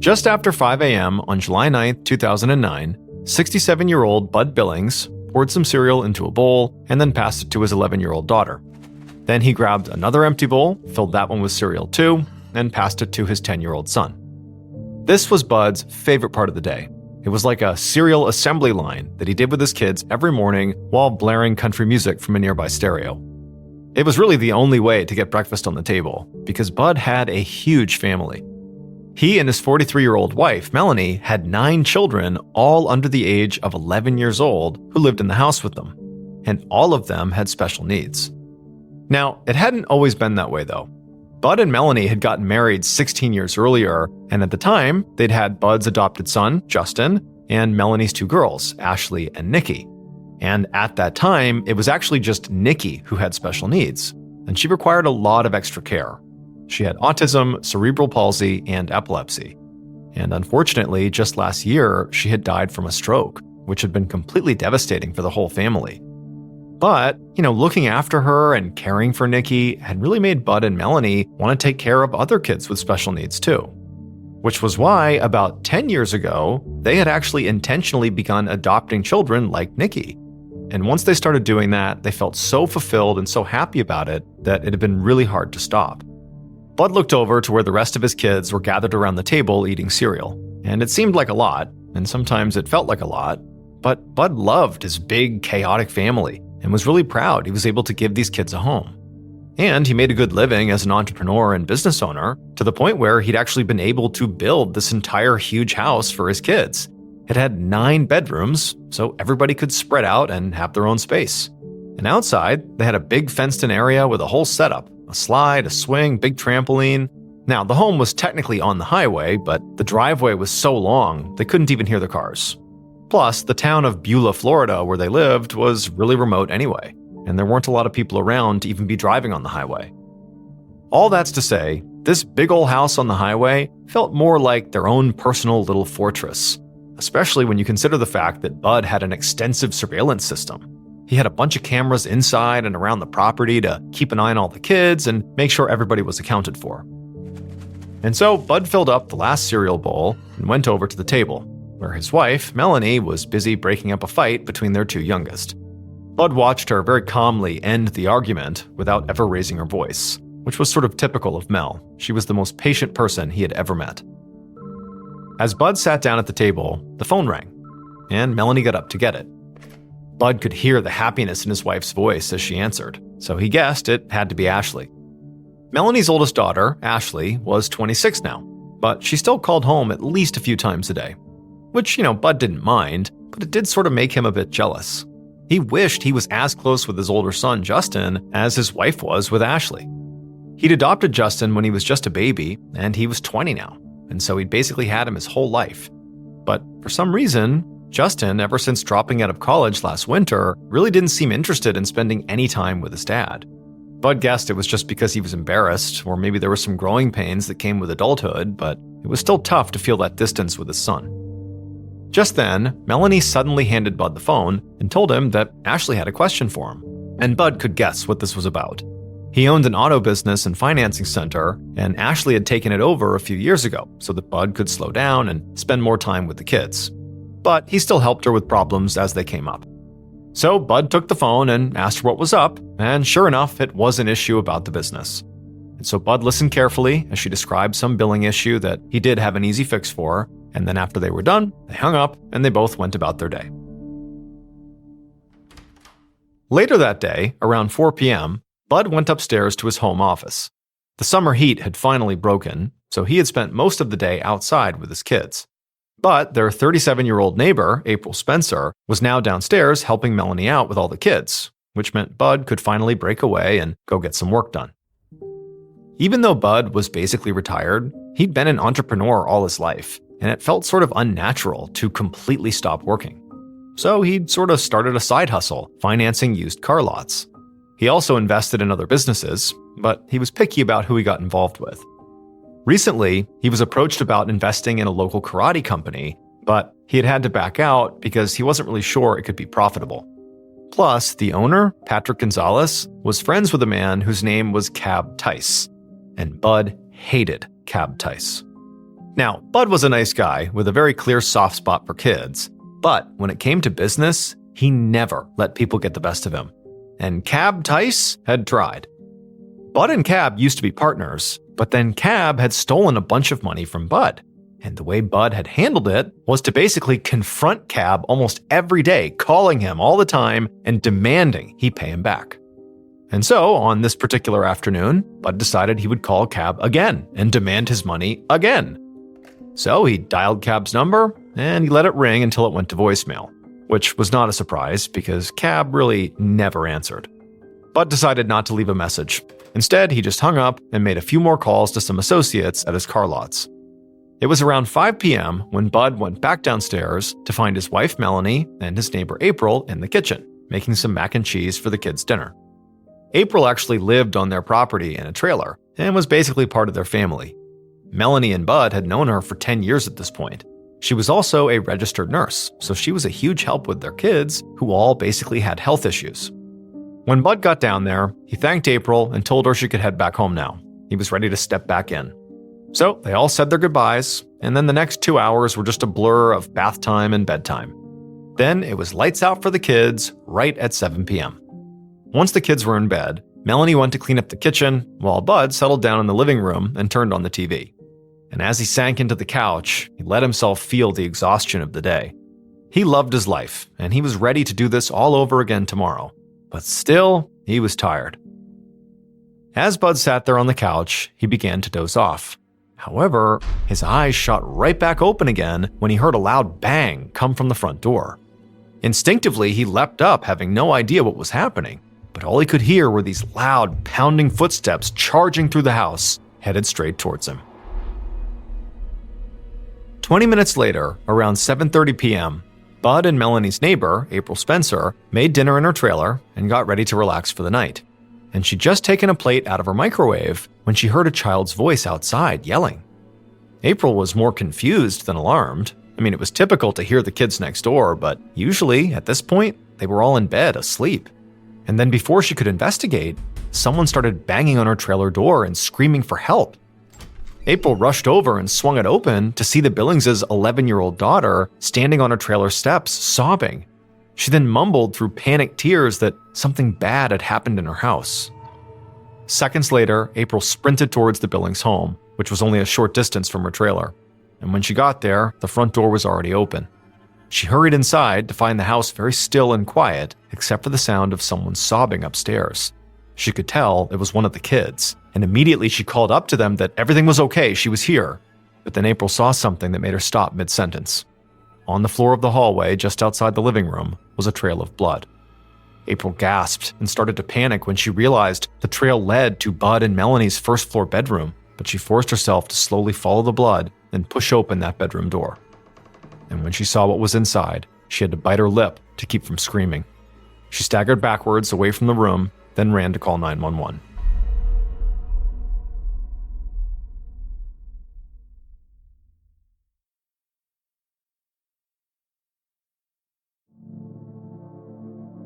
Just after 5 a.m. on July 9, 2009, 67-year-old Bud Billings poured some cereal into a bowl and then passed it to his 11-year-old daughter. Then he grabbed another empty bowl, filled that one with cereal too, and passed it to his 10-year-old son. This was Bud's favorite part of the day. It was like a cereal assembly line that he did with his kids every morning while blaring country music from a nearby stereo. It was really the only way to get breakfast on the table, because Bud had a huge family. He and his 43-year-old wife, Melanie, had 9 children, all under the age of 11 years old, who lived in the house with them. And all of them had special needs. Now, it hadn't always been that way, though. Bud and Melanie had gotten married 16 years earlier, and at the time, they'd had Bud's adopted son, Justin, and Melanie's 2 girls, Ashley and Nikki. And at that time, it was actually just Nikki who had special needs, and she required a lot of extra care. She had autism, cerebral palsy, and epilepsy. And unfortunately, just last year, she had died from a stroke, which had been completely devastating for the whole family. But, looking after her and caring for Nikki had really made Bud and Melanie want to take care of other kids with special needs too. Which was why, about 10 years ago, they had actually intentionally begun adopting children like Nikki. And once they started doing that, they felt so fulfilled and so happy about it that it had been really hard to stop. Bud looked over to where the rest of his kids were gathered around the table eating cereal. And it seemed like a lot, and sometimes it felt like a lot, but Bud loved his big, chaotic family and was really proud he was able to give these kids a home. And he made a good living as an entrepreneur and business owner, to the point where he'd actually been able to build this entire huge house for his kids. It had 9 bedrooms, so everybody could spread out and have their own space. And outside, they had a big fenced-in area with a whole setup, a slide, a swing, big trampoline. Now, the home was technically on the highway, but the driveway was so long, they couldn't even hear the cars. Plus, the town of Beulah, Florida, where they lived, was really remote anyway, and there weren't a lot of people around to even be driving on the highway. All that's to say, this big old house on the highway felt more like their own personal little fortress, especially when you consider the fact that Bud had an extensive surveillance system. He had a bunch of cameras inside and around the property to keep an eye on all the kids and make sure everybody was accounted for. And so Bud filled up the last cereal bowl and went over to the table, where his wife, Melanie, was busy breaking up a fight between their 2 youngest. Bud watched her very calmly end the argument without ever raising her voice, which was sort of typical of Mel. She was the most patient person he had ever met. As Bud sat down at the table, the phone rang, and Melanie got up to get it. Bud could hear the happiness in his wife's voice as she answered, so he guessed it had to be Ashley. Melanie's oldest daughter, Ashley, was 26 now, but she still called home at least a few times a day. Which, Bud didn't mind, but it did sort of make him a bit jealous. He wished he was as close with his older son, Justin, as his wife was with Ashley. He'd adopted Justin when he was just a baby, and he was 20 now, and so he'd basically had him his whole life. But for some reason, Justin, ever since dropping out of college last winter, really didn't seem interested in spending any time with his dad. Bud guessed it was just because he was embarrassed, or maybe there were some growing pains that came with adulthood, but it was still tough to feel that distance with his son. Just then, Melanie suddenly handed Bud the phone and told him that Ashley had a question for him, and Bud could guess what this was about. He owned an auto business and financing center, and Ashley had taken it over a few years ago so that Bud could slow down and spend more time with the kids. But he still helped her with problems as they came up. So Bud took the phone and asked her what was up, and sure enough, it was an issue about the business. And so Bud listened carefully as she described some billing issue that he did have an easy fix for, and then after they were done, they hung up and they both went about their day. Later that day, around 4 p.m., Bud went upstairs to his home office. The summer heat had finally broken, so he had spent most of the day outside with his kids. But their 37-year-old neighbor, April Spencer, was now downstairs helping Melanie out with all the kids, which meant Bud could finally break away and go get some work done. Even though Bud was basically retired, he'd been an entrepreneur all his life, and it felt sort of unnatural to completely stop working. So he'd sort of started a side hustle, financing used car lots. He also invested in other businesses, but he was picky about who he got involved with. Recently, he was approached about investing in a local karate company, but he had to back out because he wasn't really sure it could be profitable. Plus, the owner, Patrick Gonzalez, was friends with a man whose name was Cab Tice, and Bud hated Cab Tice. Now, Bud was a nice guy with a very clear soft spot for kids, but when it came to business, he never let people get the best of him. And Cab Tice had tried. Bud and Cab used to be partners, but then Cab had stolen a bunch of money from Bud. And the way Bud had handled it was to basically confront Cab almost every day, calling him all the time and demanding he pay him back. And so, on this particular afternoon, Bud decided he would call Cab again and demand his money again. So he dialed Cab's number, and he let it ring until it went to voicemail, which was not a surprise because Cab really never answered. Bud decided not to leave a message. Instead, he just hung up and made a few more calls to some associates at his car lots. It was around 5 p.m. when Bud went back downstairs to find his wife Melanie and his neighbor April in the kitchen, making some mac and cheese for the kids' dinner. April actually lived on their property in a trailer and was basically part of their family. Melanie and Bud had known her for 10 years at this point. She was also a registered nurse, so she was a huge help with their kids, who all basically had health issues. When Bud got down there, he thanked April and told her she could head back home now. He was ready to step back in. So they all said their goodbyes, and then the next 2 hours were just a blur of bath time and bedtime. Then it was lights out for the kids right at 7 p.m. Once the kids were in bed, Melanie went to clean up the kitchen, while Bud settled down in the living room and turned on the TV. And as he sank into the couch, he let himself feel the exhaustion of the day. He loved his life, and he was ready to do this all over again tomorrow. But still, he was tired. As Bud sat there on the couch, he began to doze off. However, his eyes shot right back open again when he heard a loud bang come from the front door. Instinctively, he leapt up, having no idea what was happening, but all he could hear were these loud, pounding footsteps charging through the house, headed straight towards him. 20 minutes later, around 7:30 p.m., Bud and Melanie's neighbor, April Spencer, made dinner in her trailer and got ready to relax for the night. And she'd just taken a plate out of her microwave when she heard a child's voice outside yelling. April was more confused than alarmed. I mean, it was typical to hear the kids next door, but usually, at this point, they were all in bed, asleep. And then before she could investigate, someone started banging on her trailer door and screaming for help. April rushed over and swung it open to see the Billings' 11-year-old daughter standing on her trailer steps, sobbing. She then mumbled through panicked tears that something bad had happened in her house. Seconds later, April sprinted towards the Billings home, which was only a short distance from her trailer. And when she got there, the front door was already open. She hurried inside to find the house very still and quiet, except for the sound of someone sobbing upstairs. She could tell it was one of the kids, and immediately she called up to them that everything was okay, she was here. But then April saw something that made her stop mid-sentence. On the floor of the hallway, just outside the living room, was a trail of blood. April gasped and started to panic when she realized the trail led to Bud and Melanie's first-floor bedroom, but she forced herself to slowly follow the blood and push open that bedroom door. And when she saw what was inside, she had to bite her lip to keep from screaming. She staggered backwards away from the room, then ran to call 911.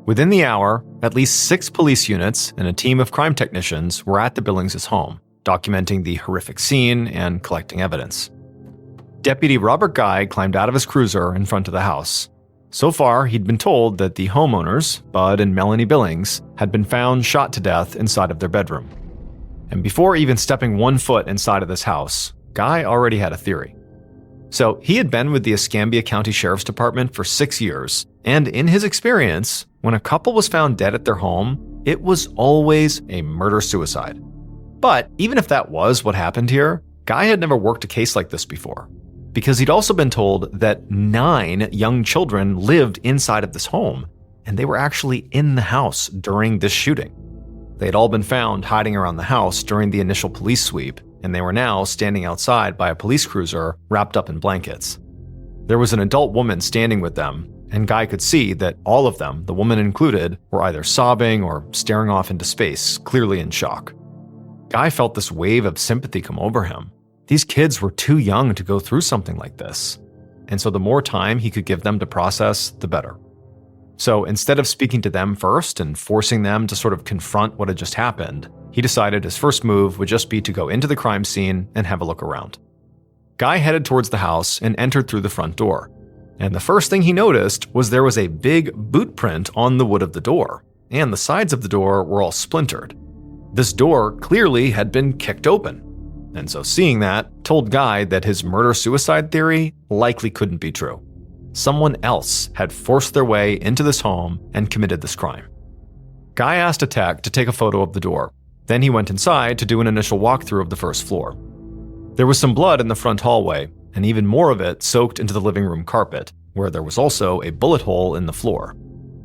Within the hour, at least 6 police units and a team of crime technicians were at the Billings' home, documenting the horrific scene and collecting evidence. Deputy Robert Guy climbed out of his cruiser in front of the house. So far, he'd been told that the homeowners, Bud and Melanie Billings, had been found shot to death inside of their bedroom. And before even stepping 1 foot inside of this house, Guy already had a theory. So he had been with the Escambia County Sheriff's Department for 6 years, and in his experience, when a couple was found dead at their home, it was always a murder-suicide. But even if that was what happened here, Guy had never worked a case like this before, because he'd also been told that 9 young children lived inside of this home, and they were actually in the house during this shooting. They had all been found hiding around the house during the initial police sweep, and they were now standing outside by a police cruiser wrapped up in blankets. There was an adult woman standing with them, and Guy could see that all of them, the woman included, were either sobbing or staring off into space, clearly in shock. Guy felt this wave of sympathy come over him. These kids were too young to go through something like this, and so the more time he could give them to process, the better. So instead of speaking to them first and forcing them to sort of confront what had just happened, he decided his first move would just be to go into the crime scene and have a look around. Guy headed towards the house and entered through the front door. And the first thing he noticed was there was a big boot print on the wood of the door, and the sides of the door were all splintered. This door clearly had been kicked open. And so seeing that told Guy that his murder-suicide theory likely couldn't be true. Someone else had forced their way into this home and committed this crime. Guy asked a tech to take a photo of the door. Then he went inside to do an initial walkthrough of the first floor. There was some blood in the front hallway, and even more of it soaked into the living room carpet, where there was also a bullet hole in the floor.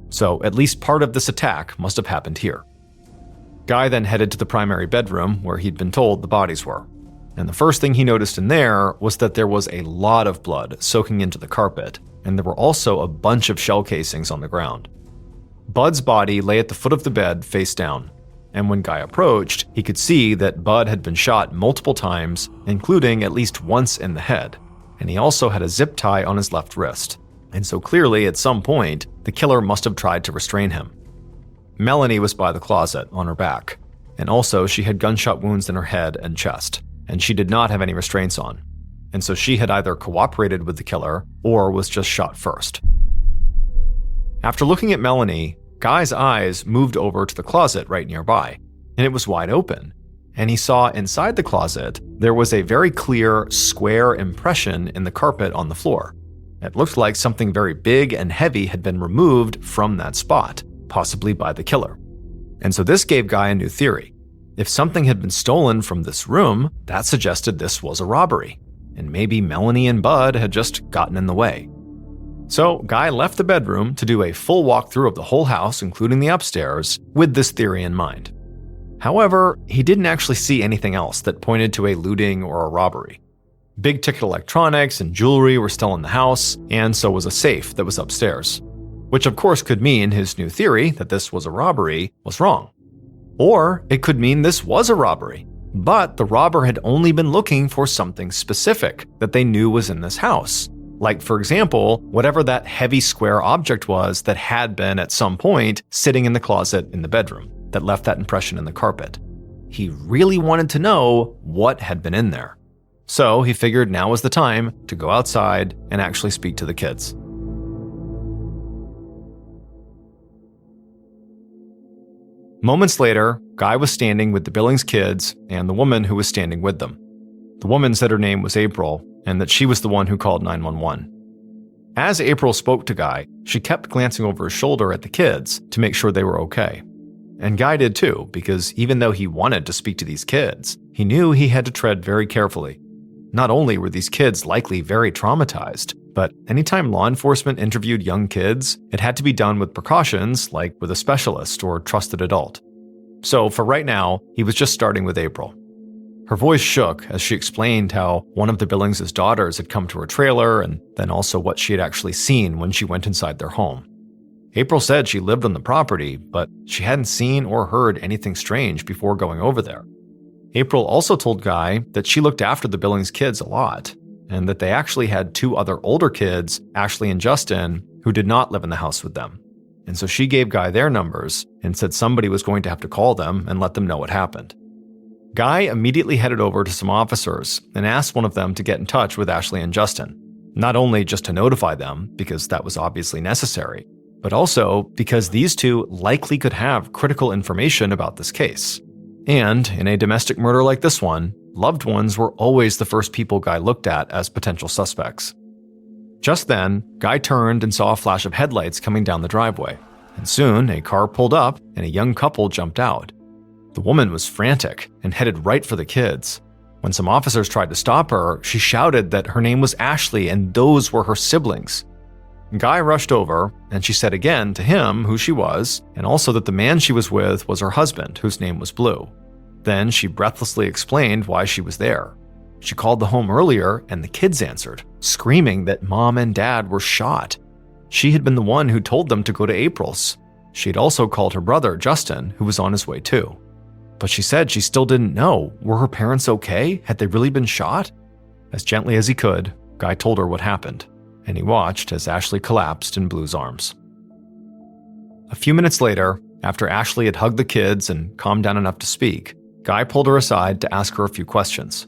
So at least part of this attack must have happened here. Guy then headed to the primary bedroom where he'd been told the bodies were. And the first thing he noticed in there was that there was a lot of blood soaking into the carpet, and there were also a bunch of shell casings on the ground. Bud's body lay at the foot of the bed face down, and when Guy approached, he could see that Bud had been shot multiple times, including at least once in the head, and he also had a zip tie on his left wrist, and so clearly at some point, the killer must have tried to restrain him. Melanie was by the closet on her back, and also she had gunshot wounds in her head and chest, and she did not have any restraints on, and so she had either cooperated with the killer or was just shot first. After looking at Melanie, Guy's eyes moved over to the closet right nearby, and it was wide open, and he saw inside the closet there was a very clear square impression in the carpet on the floor. It looked like something very big and heavy had been removed from that spot, possibly by the killer. And so this gave Guy a new theory. If something had been stolen from this room, that suggested this was a robbery, and maybe Melanie and Bud had just gotten in the way. So Guy left the bedroom to do a full walkthrough of the whole house, including the upstairs, with this theory in mind. However, he didn't actually see anything else that pointed to a looting or a robbery. Big-ticket electronics and jewelry were still in the house, and so was a safe that was upstairs, which of course could mean his new theory that this was a robbery was wrong. Or it could mean this was a robbery, but the robber had only been looking for something specific that they knew was in this house. Like, for example, whatever that heavy square object was that had been at some point sitting in the closet in the bedroom that left that impression in the carpet. He really wanted to know what had been in there. So he figured now was the time to go outside and actually speak to the kids. Moments later, Guy was standing with the Billings kids and the woman who was standing with them. The woman said her name was April, and that she was the one who called 911. As April spoke to Guy, she kept glancing over his shoulder at the kids to make sure they were okay. And Guy did too, because even though he wanted to speak to these kids, he knew he had to tread very carefully. Not only were these kids likely very traumatized, but anytime law enforcement interviewed young kids, it had to be done with precautions like with a specialist or trusted adult. So for right now, he was just starting with April. Her voice shook as she explained how one of the Billings' daughters had come to her trailer and then also what she had actually seen when she went inside their home. April said she lived on the property, but she hadn't seen or heard anything strange before going over there. April also told Guy that she looked after the Billings kids a lot, and that they actually had two other older kids, Ashley and Justin, who did not live in the house with them. And so she gave Guy their numbers and said somebody was going to have to call them and let them know what happened. Guy immediately headed over to some officers and asked one of them to get in touch with Ashley and Justin, not only just to notify them, because that was obviously necessary, but also because these two likely could have critical information about this case. And in a domestic murder like this one, loved ones were always the first people Guy looked at as potential suspects. Just then, Guy turned and saw a flash of headlights coming down the driveway, and soon a car pulled up and a young couple jumped out. The woman was frantic and headed right for the kids. When some officers tried to stop her, she shouted that her name was Ashley and those were her siblings. Guy rushed over, and she said again to him who she was, and also that the man she was with was her husband, whose name was Blue. Then she breathlessly explained why she was there. She called the home earlier, and the kids answered, screaming that Mom and Dad were shot. She had been the one who told them to go to April's. She had also called her brother, Justin, who was on his way too. But she said she still didn't know. Were her parents okay? Had they really been shot? As gently as he could, Guy told her what happened, and he watched as Ashley collapsed in Blue's arms. A few minutes later, after Ashley had hugged the kids and calmed down enough to speak, Guy pulled her aside to ask her a few questions.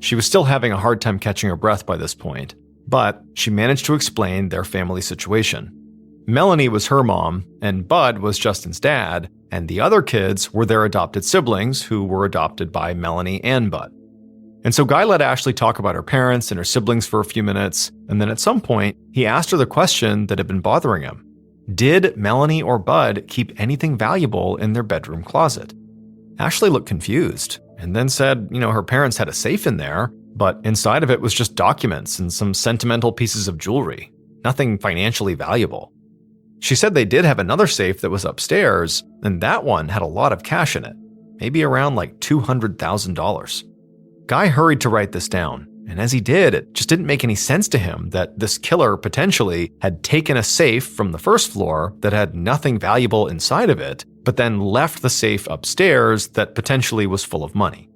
She was still having a hard time catching her breath by this point, but she managed to explain their family situation. Melanie was her mom, and Bud was Justin's dad, and the other kids were their adopted siblings who were adopted by Melanie and Bud. And so Guy let Ashley talk about her parents and her siblings for a few minutes, and then at some point, he asked her the question that had been bothering him. Did Melanie or Bud keep anything valuable in their bedroom closet? Ashley looked confused, and then said, her parents had a safe in there, but inside of it was just documents and some sentimental pieces of jewelry, nothing financially valuable. She said they did have another safe that was upstairs, and that one had a lot of cash in it, maybe around like $200,000. Guy hurried to write this down, and as he did, it just didn't make any sense to him that this killer potentially had taken a safe from the first floor that had nothing valuable inside of it, but then left the safe upstairs that potentially was full of money.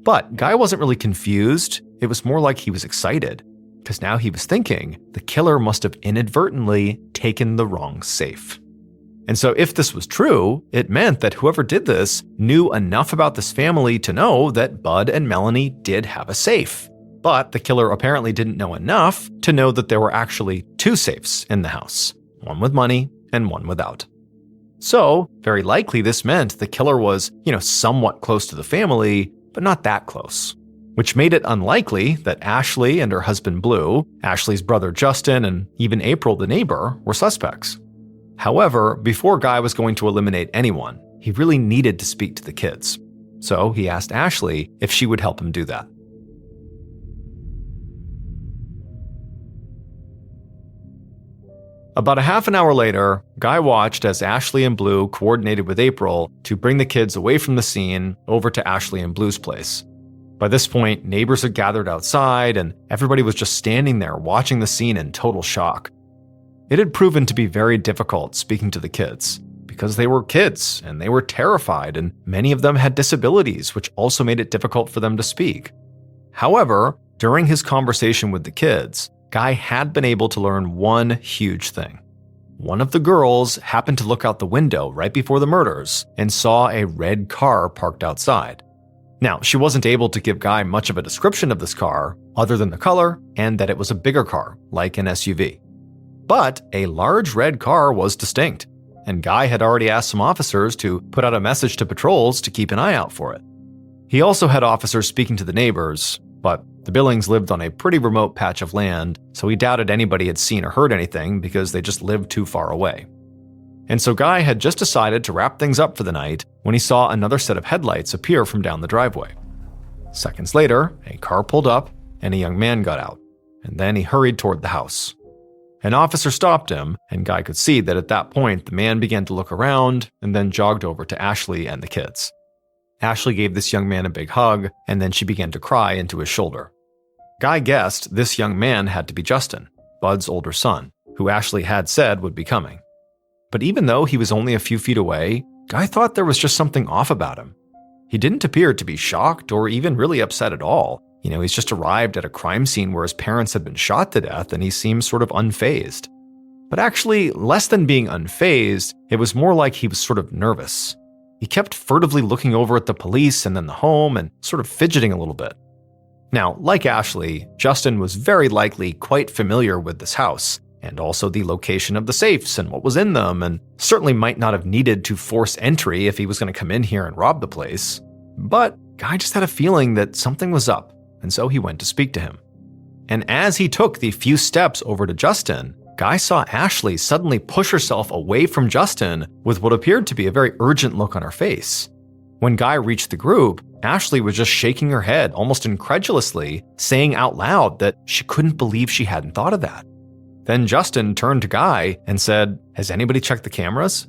But Guy wasn't really confused, it was more like he was excited, because now he was thinking the killer must have inadvertently taken the wrong safe. And so if this was true, it meant that whoever did this knew enough about this family to know that Bud and Melanie did have a safe. But the killer apparently didn't know enough to know that there were actually two safes in the house, one with money and one without. So, very likely this meant the killer was, somewhat close to the family, but not that close. Which made it unlikely that Ashley and her husband Blue, Ashley's brother Justin, and even April the neighbor were suspects. However, before Guy was going to eliminate anyone, he really needed to speak to the kids. So he asked Ashley if she would help him do that. About a half an hour later, Guy watched as Ashley and Blue coordinated with April to bring the kids away from the scene over to Ashley and Blue's place. By this point, neighbors had gathered outside and everybody was just standing there watching the scene in total shock. It had proven to be very difficult speaking to the kids because they were kids and they were terrified and many of them had disabilities, which also made it difficult for them to speak. However, during his conversation with the kids, Guy had been able to learn one huge thing. One of the girls happened to look out the window right before the murders and saw a red car parked outside. Now, she wasn't able to give Guy much of a description of this car other than the color and that it was a bigger car, like an SUV. But a large red car was distinct, and Guy had already asked some officers to put out a message to patrols to keep an eye out for it. He also had officers speaking to the neighbors, but the Billings lived on a pretty remote patch of land, so he doubted anybody had seen or heard anything because they just lived too far away. And so Guy had just decided to wrap things up for the night when he saw another set of headlights appear from down the driveway. Seconds later, a car pulled up and a young man got out, and then he hurried toward the house. An officer stopped him, and Guy could see that at that point the man began to look around and then jogged over to Ashley and the kids. Ashley gave this young man a big hug, and then she began to cry into his shoulder. Guy guessed this young man had to be Justin, Bud's older son, who Ashley had said would be coming. But even though he was only a few feet away, Guy thought there was just something off about him. He didn't appear to be shocked or even really upset at all. He's just arrived at a crime scene where his parents had been shot to death and he seemed sort of unfazed. But actually, less than being unfazed, it was more like he was sort of nervous. He kept furtively looking over at the police and then the home and sort of fidgeting a little bit. Now, like Ashley, Justin was very likely quite familiar with this house, and also the location of the safes and what was in them, and certainly might not have needed to force entry if he was going to come in here and rob the place. But Guy just had a feeling that something was up, and so he went to speak to him. And as he took the few steps over to Justin, Guy saw Ashley suddenly push herself away from Justin with what appeared to be a very urgent look on her face. When Guy reached the group, Ashley was just shaking her head almost incredulously, saying out loud that she couldn't believe she hadn't thought of that. Then Justin turned to Guy and said, "Has anybody checked the cameras?"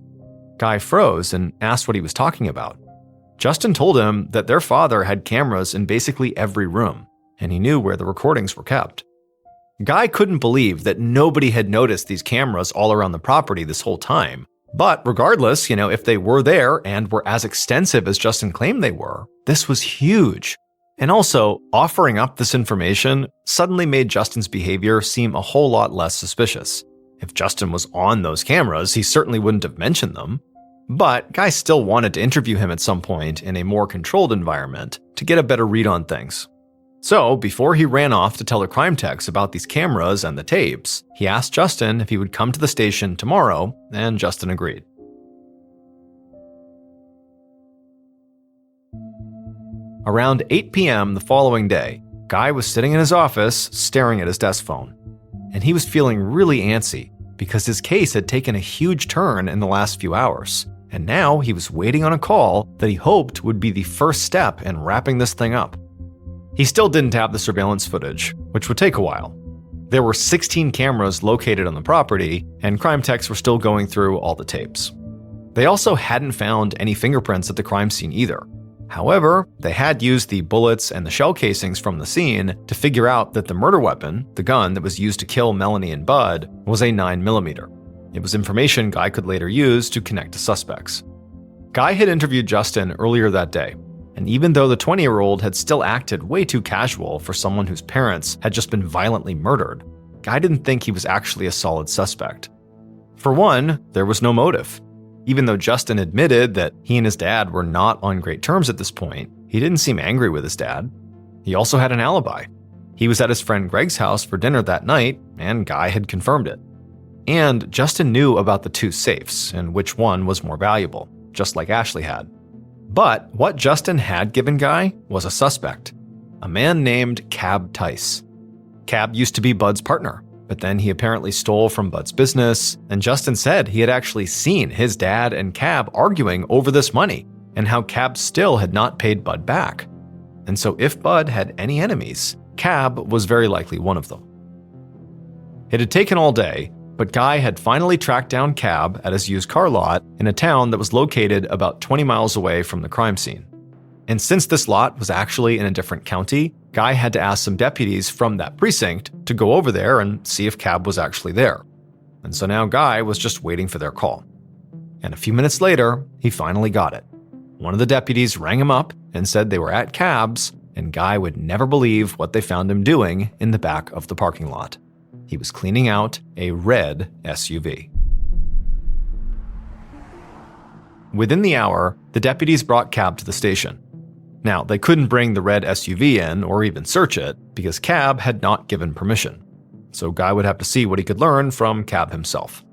Guy froze and asked what he was talking about. Justin told him that their father had cameras in basically every room, and he knew where the recordings were kept. Guy couldn't believe that nobody had noticed these cameras all around the property this whole time. But regardless, if they were there and were as extensive as Justin claimed they were, this was huge. And also, offering up this information suddenly made Justin's behavior seem a whole lot less suspicious. If Justin was on those cameras, he certainly wouldn't have mentioned them. But Guy still wanted to interview him at some point in a more controlled environment to get a better read on things. So, before he ran off to tell the crime techs about these cameras and the tapes, he asked Justin if he would come to the station tomorrow, and Justin agreed. Around 8 p.m. the following day, Guy was sitting in his office staring at his desk phone. And he was feeling really antsy because his case had taken a huge turn in the last few hours. And now he was waiting on a call that he hoped would be the first step in wrapping this thing up. He still didn't have the surveillance footage, which would take a while. There were 16 cameras located on the property, and crime techs were still going through all the tapes. They also hadn't found any fingerprints at the crime scene either. However, they had used the bullets and the shell casings from the scene to figure out that the murder weapon, the gun that was used to kill Melanie and Bud, was a 9mm. It was information Guy could later use to connect to suspects. Guy had interviewed Justin earlier that day, and even though the 20-year-old had still acted way too casual for someone whose parents had just been violently murdered, Guy didn't think he was actually a solid suspect. For one, there was no motive. Even though Justin admitted that he and his dad were not on great terms at this point, he didn't seem angry with his dad. He also had an alibi. He was at his friend Greg's house for dinner that night, and Guy had confirmed it. And Justin knew about the two safes and which one was more valuable, just like Ashley had. But what Justin had given Guy was a suspect, a man named Cab Tice. Cab used to be Bud's partner, but then he apparently stole from Bud's business, and Justin said he had actually seen his dad and Cab arguing over this money, and how Cab still had not paid Bud back. And so if Bud had any enemies, Cab was very likely one of them. It had taken all day, but Guy had finally tracked down Cab at his used car lot in a town that was located about 20 miles away from the crime scene. And since this lot was actually in a different county, Guy had to ask some deputies from that precinct to go over there and see if Cab was actually there. And so now Guy was just waiting for their call. And a few minutes later, he finally got it. One of the deputies rang him up and said they were at Cab's, and Guy would never believe what they found him doing in the back of the parking lot. He was cleaning out a red SUV. Within the hour, the deputies brought Cab to the station. Now, they couldn't bring the red SUV in or even search it because Cab had not given permission. So Guy would have to see what he could learn from Cab himself.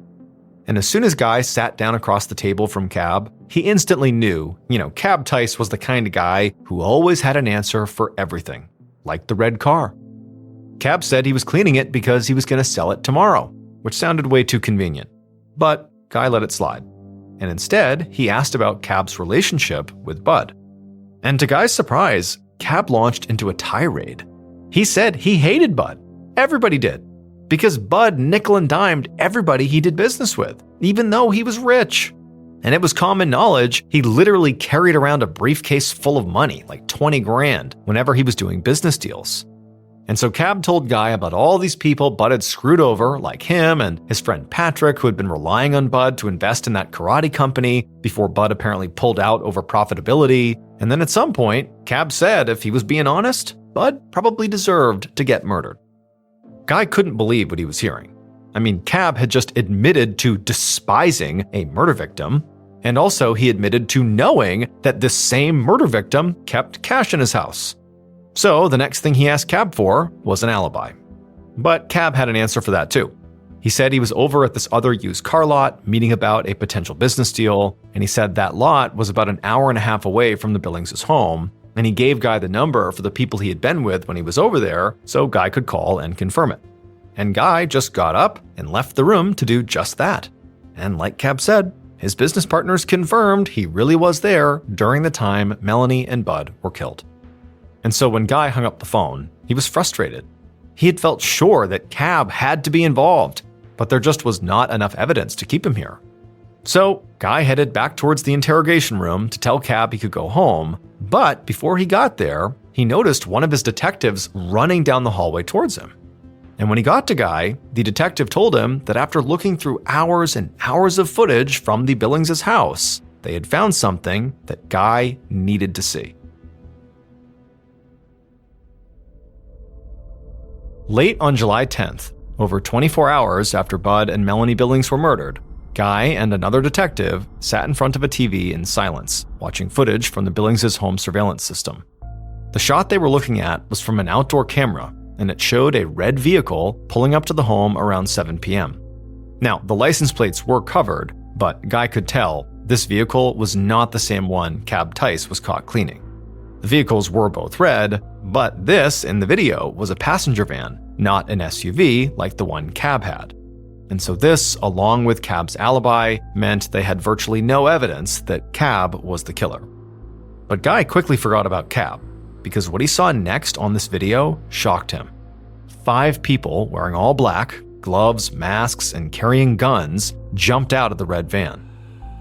And as soon as Guy sat down across the table from Cab, he instantly knew, Cab Tice was the kind of guy who always had an answer for everything, like the red car. Cab said he was cleaning it because he was going to sell it tomorrow, which sounded way too convenient. But Guy let it slide. And instead, he asked about Cab's relationship with Bud. And to Guy's surprise, Cab launched into a tirade. He said he hated Bud. Everybody did. Because Bud nickel and dimed everybody he did business with, even though he was rich. And it was common knowledge he literally carried around a briefcase full of money, like 20 grand, whenever he was doing business deals. And so Cab told Guy about all these people Bud had screwed over, like him and his friend Patrick, who had been relying on Bud to invest in that karate company before Bud apparently pulled out over profitability. And then at some point, Cab said if he was being honest, Bud probably deserved to get murdered. Guy couldn't believe what he was hearing. I mean, Cab had just admitted to despising a murder victim, and also he admitted to knowing that this same murder victim kept cash in his house. So the next thing he asked Cab for was an alibi. But Cab had an answer for that too. He said he was over at this other used car lot meeting about a potential business deal, and he said that lot was about an hour and a half away from the Billings' home, and he gave Guy the number for the people he had been with when he was over there so Guy could call and confirm it. And Guy just got up and left the room to do just that. And like Cab said, his business partners confirmed he really was there during the time Melanie and Bud were killed. And so when Guy hung up the phone, he was frustrated. He had felt sure that Cab had to be involved, but there just was not enough evidence to keep him here. So Guy headed back towards the interrogation room to tell Cab he could go home, but before he got there, he noticed one of his detectives running down the hallway towards him. And when he got to Guy, the detective told him that after looking through hours and hours of footage from the Billings' house, they had found something that Guy needed to see. Late on July 10th, over 24 hours after Bud and Melanie Billings were murdered, Guy and another detective sat in front of a TV in silence, watching footage from the Billings' home surveillance system. The shot they were looking at was from an outdoor camera, and it showed a red vehicle pulling up to the home around 7 p.m. Now, the license plates were covered, but Guy could tell this vehicle was not the same one Cab Tice was caught cleaning. The vehicles were both red, but this, in the video, was a passenger van, not an SUV like the one Cab had. And so this, along with Cab's alibi, meant they had virtually no evidence that Cab was the killer. But Guy quickly forgot about Cab, because what he saw next on this video shocked him. 5 people wearing all black, gloves, masks, and carrying guns jumped out of the red van.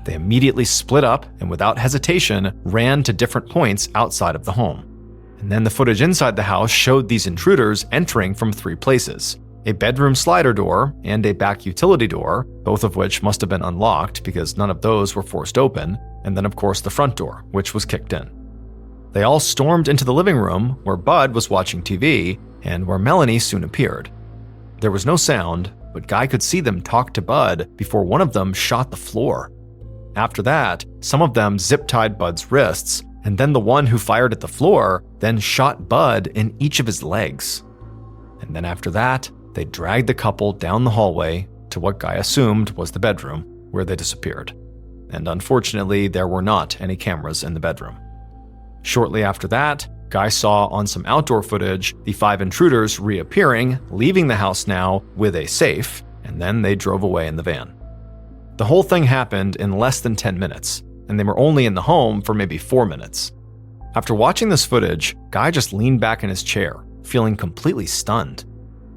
They immediately split up and without hesitation ran to different points outside of the home. And then the footage inside the house showed these intruders entering from 3 places: a bedroom slider door and a back utility door, both of which must have been unlocked because none of those were forced open, and then of course the front door, which was kicked in. They all stormed into the living room where Bud was watching TV and where Melanie soon appeared. There was no sound, but Guy could see them talk to Bud before one of them shot the floor. After that, some of them zip-tied Bud's wrists, and then the one who fired at the floor then shot Bud in each of his legs. And then after that, they dragged the couple down the hallway to what Guy assumed was the bedroom, where they disappeared. And unfortunately, there were not any cameras in the bedroom. Shortly after that, Guy saw on some outdoor footage the 5 intruders reappearing, leaving the house now with a safe, and then they drove away in the van. The whole thing happened in less than 10 minutes, and they were only in the home for maybe 4 minutes. After watching this footage, Guy just leaned back in his chair, feeling completely stunned.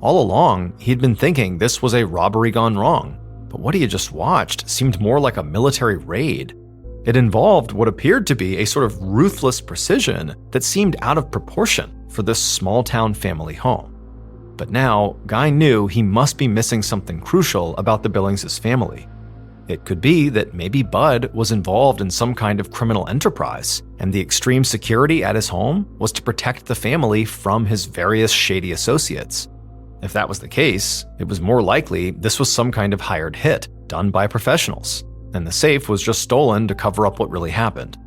All along, he'd been thinking this was a robbery gone wrong, but what he had just watched seemed more like a military raid. It involved what appeared to be a sort of ruthless precision that seemed out of proportion for this small-town family home. But now, Guy knew he must be missing something crucial about the Billings' family. It could be that maybe Bud was involved in some kind of criminal enterprise, and the extreme security at his home was to protect the family from his various shady associates. If that was the case, it was more likely this was some kind of hired hit done by professionals, and the safe was just stolen to cover up what really happened.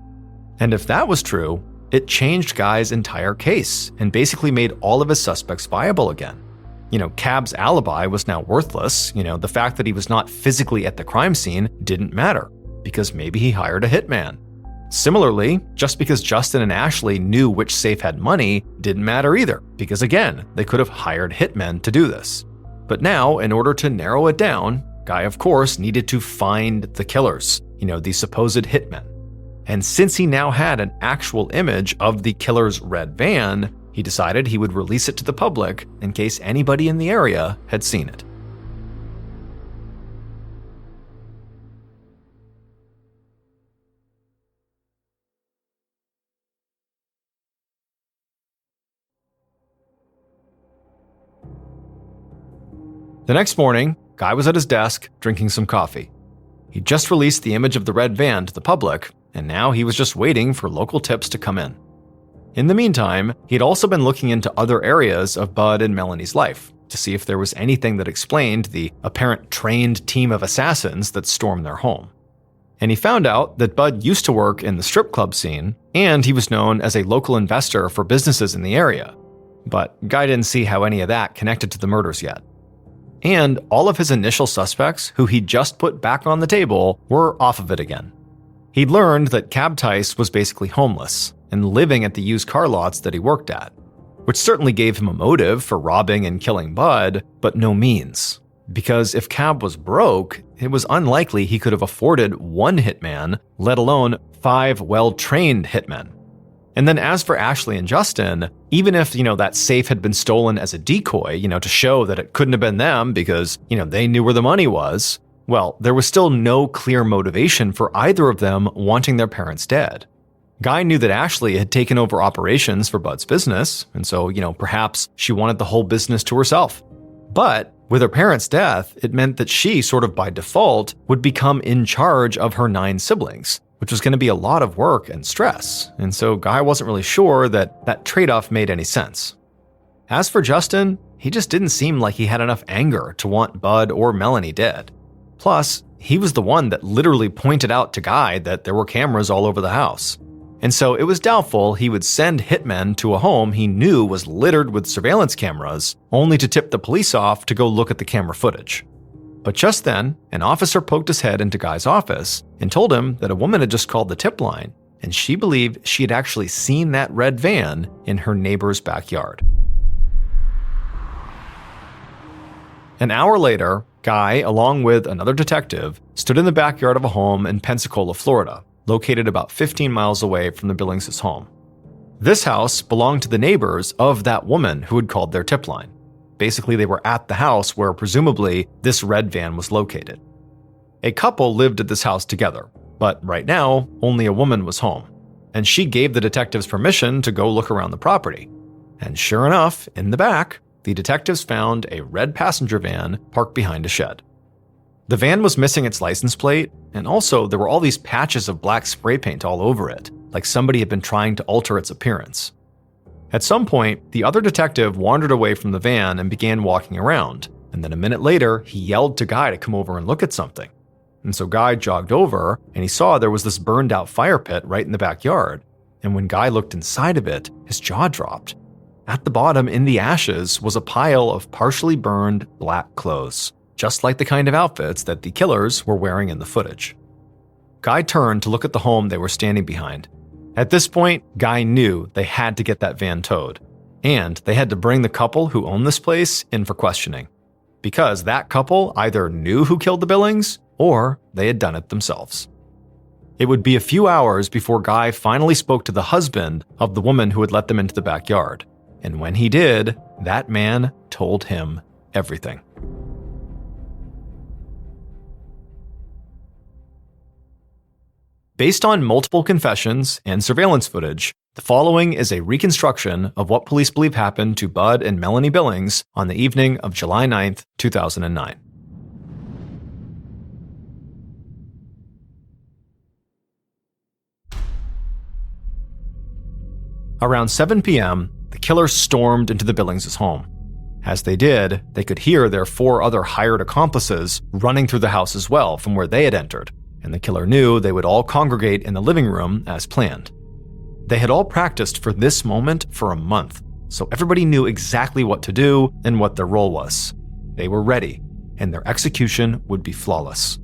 And if that was true, it changed Guy's entire case and basically made all of his suspects viable again. Cab's alibi was now worthless. The fact that he was not physically at the crime scene didn't matter, because maybe he hired a hitman. Similarly, just because Justin and Ashley knew which safe had money didn't matter either, because again, they could have hired hitmen to do this. But now, in order to narrow it down, Guy of course needed to find the killers, the supposed hitmen. And since he now had an actual image of the killer's red van, he decided he would release it to the public in case anybody in the area had seen it. The next morning, Guy was at his desk drinking some coffee. He'd just released the image of the red van to the public, and now he was just waiting for local tips to come in. In the meantime, he'd also been looking into other areas of Bud and Melanie's life to see if there was anything that explained the apparent trained team of assassins that stormed their home. And he found out that Bud used to work in the strip club scene, and he was known as a local investor for businesses in the area. But Guy didn't see how any of that connected to the murders yet. And all of his initial suspects, who he'd just put back on the table, were off of it again. He'd learned that Cab Tice was basically homeless and living at the used car lots that he worked at, which certainly gave him a motive for robbing and killing Bud, but no means. Because if Cab was broke, it was unlikely he could have afforded one hitman, let alone 5 well-trained hitmen. And then as for Ashley and Justin, even if, that safe had been stolen as a decoy, to show that it couldn't have been them because, they knew where the money was, well, there was still no clear motivation for either of them wanting their parents dead. Guy knew that Ashley had taken over operations for Bud's business, and so, perhaps she wanted the whole business to herself. But with her parents' death, it meant that she, sort of by default, would become in charge of her 9 siblings, which was going to be a lot of work and stress, and so Guy wasn't really sure that that trade-off made any sense. As for Justin, he just didn't seem like he had enough anger to want Bud or Melanie dead. Plus, he was the one that literally pointed out to Guy that there were cameras all over the house. and so it was doubtful he would send hitmen to a home he knew was littered with surveillance cameras, only to tip the police off to go look at the camera footage. But just then, an officer poked his head into Guy's office and told him that a woman had just called the tip line, and she believed she had actually seen that red van in her neighbor's backyard. An hour later, Guy, along with another detective, stood in the backyard of a home in Pensacola, Florida, located about 15 miles away from the Billings' home. This house belonged to the neighbors of that woman who had called their tip line. Basically, they were at the house where presumably this red van was located. A couple lived at this house together, but right now, only a woman was home, and she gave the detectives permission to go look around the property. And sure enough, in the back, the detectives found a red passenger van parked behind a shed. The van was missing its license plate, and also there were all these patches of black spray paint all over it, like somebody had been trying to alter its appearance. At some point, the other detective wandered away from the van and began walking around, and then a minute later, he yelled to Guy to come over and look at something. And so Guy jogged over, and he saw there was this burned out fire pit right in the backyard, and when Guy looked inside of it, his jaw dropped. At the bottom, in the ashes, was a pile of partially burned black clothes, just like the kind of outfits that the killers were wearing in the footage. Guy turned to look at the home they were standing behind. At this point, Guy knew they had to get that van towed, and they had to bring the couple who owned this place in for questioning, because that couple either knew who killed the Billings or they had done it themselves. It would be a few hours before Guy finally spoke to the husband of the woman who had let them into the backyard. And when he did, that man told him everything. Based on multiple confessions and surveillance footage, the following is a reconstruction of what police believe happened to Bud and Melanie Billings on the evening of July 9th, 2009. Around 7 p.m., the killers stormed into the Billings' home. As they did, they could hear their 4 other hired accomplices running through the house as well from where they had entered, and the killer knew they would all congregate in the living room as planned. They had all practiced for this moment for a month, so everybody knew exactly what to do and what their role was. They were ready, and their execution would be flawless.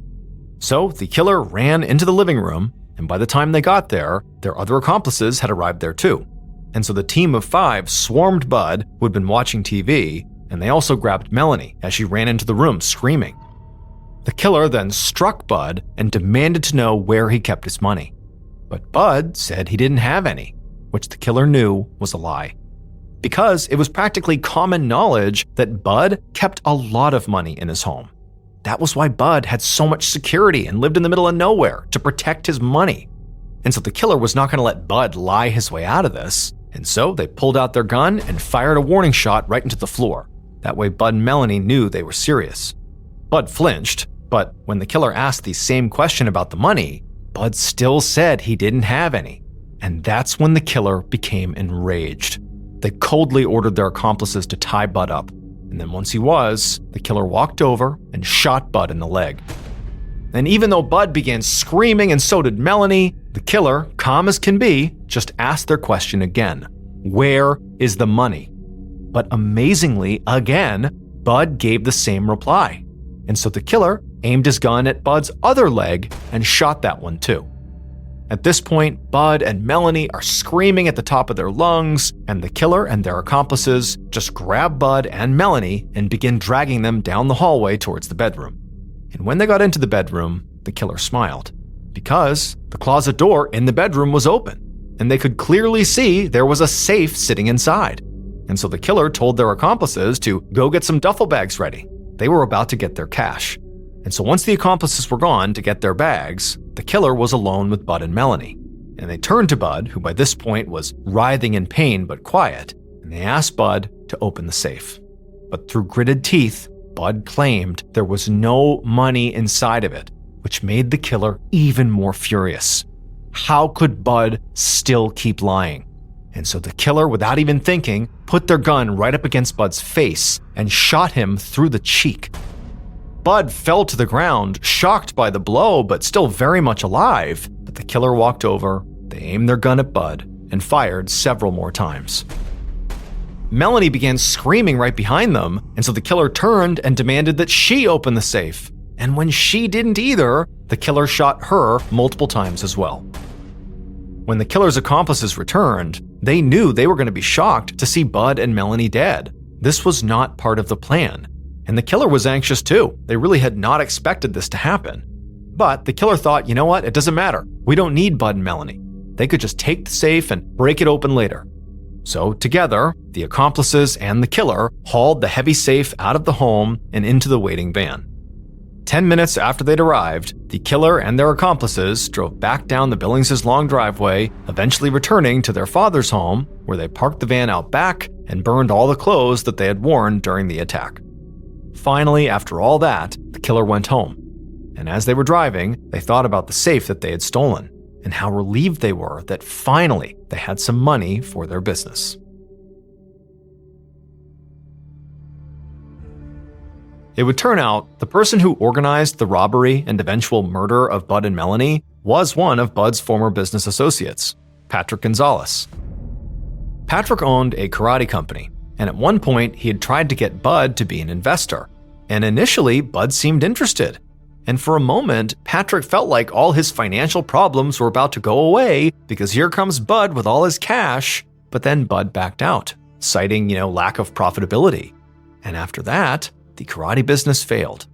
So the killer ran into the living room, and by the time they got there, their other accomplices had arrived there too. And so the team of 5 swarmed Bud, who had been watching TV, and they also grabbed Melanie as she ran into the room screaming. The killer then struck Bud and demanded to know where he kept his money. But Bud said he didn't have any, which the killer knew was a lie. Because it was practically common knowledge that Bud kept a lot of money in his home. That was why Bud had so much security and lived in the middle of nowhere to protect his money. And so the killer was not going to let Bud lie his way out of this. And so they pulled out their gun and fired a warning shot right into the floor. That way Bud and Melanie knew they were serious. Bud flinched, but when the killer asked the same question about the money, Bud still said he didn't have any. And that's when the killer became enraged. They coldly ordered their accomplices to tie Bud up. And then once he was, the killer walked over and shot Bud in the leg. And even though Bud began screaming and so did Melanie, the killer, calm as can be, just asked their question again. Where is the money? But amazingly, again, Bud gave the same reply. And so the killer aimed his gun at Bud's other leg and shot that one too. At this point, Bud and Melanie are screaming at the top of their lungs, and the killer and their accomplices just grab Bud and Melanie and begin dragging them down the hallway towards the bedroom. And when they got into the bedroom, the killer smiled, because the closet door in the bedroom was open, and they could clearly see there was a safe sitting inside. And so the killer told their accomplices to go get some duffel bags ready. They were about to get their cash. And so once the accomplices were gone to get their bags, the killer was alone with Bud and Melanie. And they turned to Bud, who by this point was writhing in pain but quiet, and they asked Bud to open the safe. But through gritted teeth, Bud claimed there was no money inside of it, which made the killer even more furious. How could Bud still keep lying? And so the killer, without even thinking, put their gun right up against Bud's face and shot him through the cheek. Bud fell to the ground, shocked by the blow, but still very much alive. But the killer walked over they aimed their gun at Bud and fired several more times. Melanie began screaming right behind them, and so the killer turned and demanded that she open the safe. And when she didn't either, the killer shot her multiple times as well. When the killer's accomplices returned, they knew they were going to be shocked to see Bud and Melanie dead. This was not part of the plan, and the killer was anxious too. They really had not expected this to happen. But the killer thought, you know what, it doesn't matter. We don't need Bud and Melanie. They could just take the safe and break it open later. So together, the accomplices and the killer hauled the heavy safe out of the home and into the waiting van. 10 minutes after they'd arrived, the killer and their accomplices drove back down the Billings' long driveway, eventually returning to their father's home, where they parked the van out back and burned all the clothes that they had worn during the attack. Finally, after all that, the killer went home. And as they were driving, they thought about the safe that they had stolen, and how relieved they were that finally they had some money for their business. It would turn out the person who organized the robbery and eventual murder of Bud and Melanie was one of Bud's former business associates, Patrick Gonzalez. Patrick owned a karate company, and at one point he had tried to get Bud to be an investor. And initially, Bud seemed interested. And for a moment, Patrick felt like all his financial problems were about to go away because here comes Bud with all his cash. But then Bud backed out, citing, lack of profitability. And after that, the karate business failed.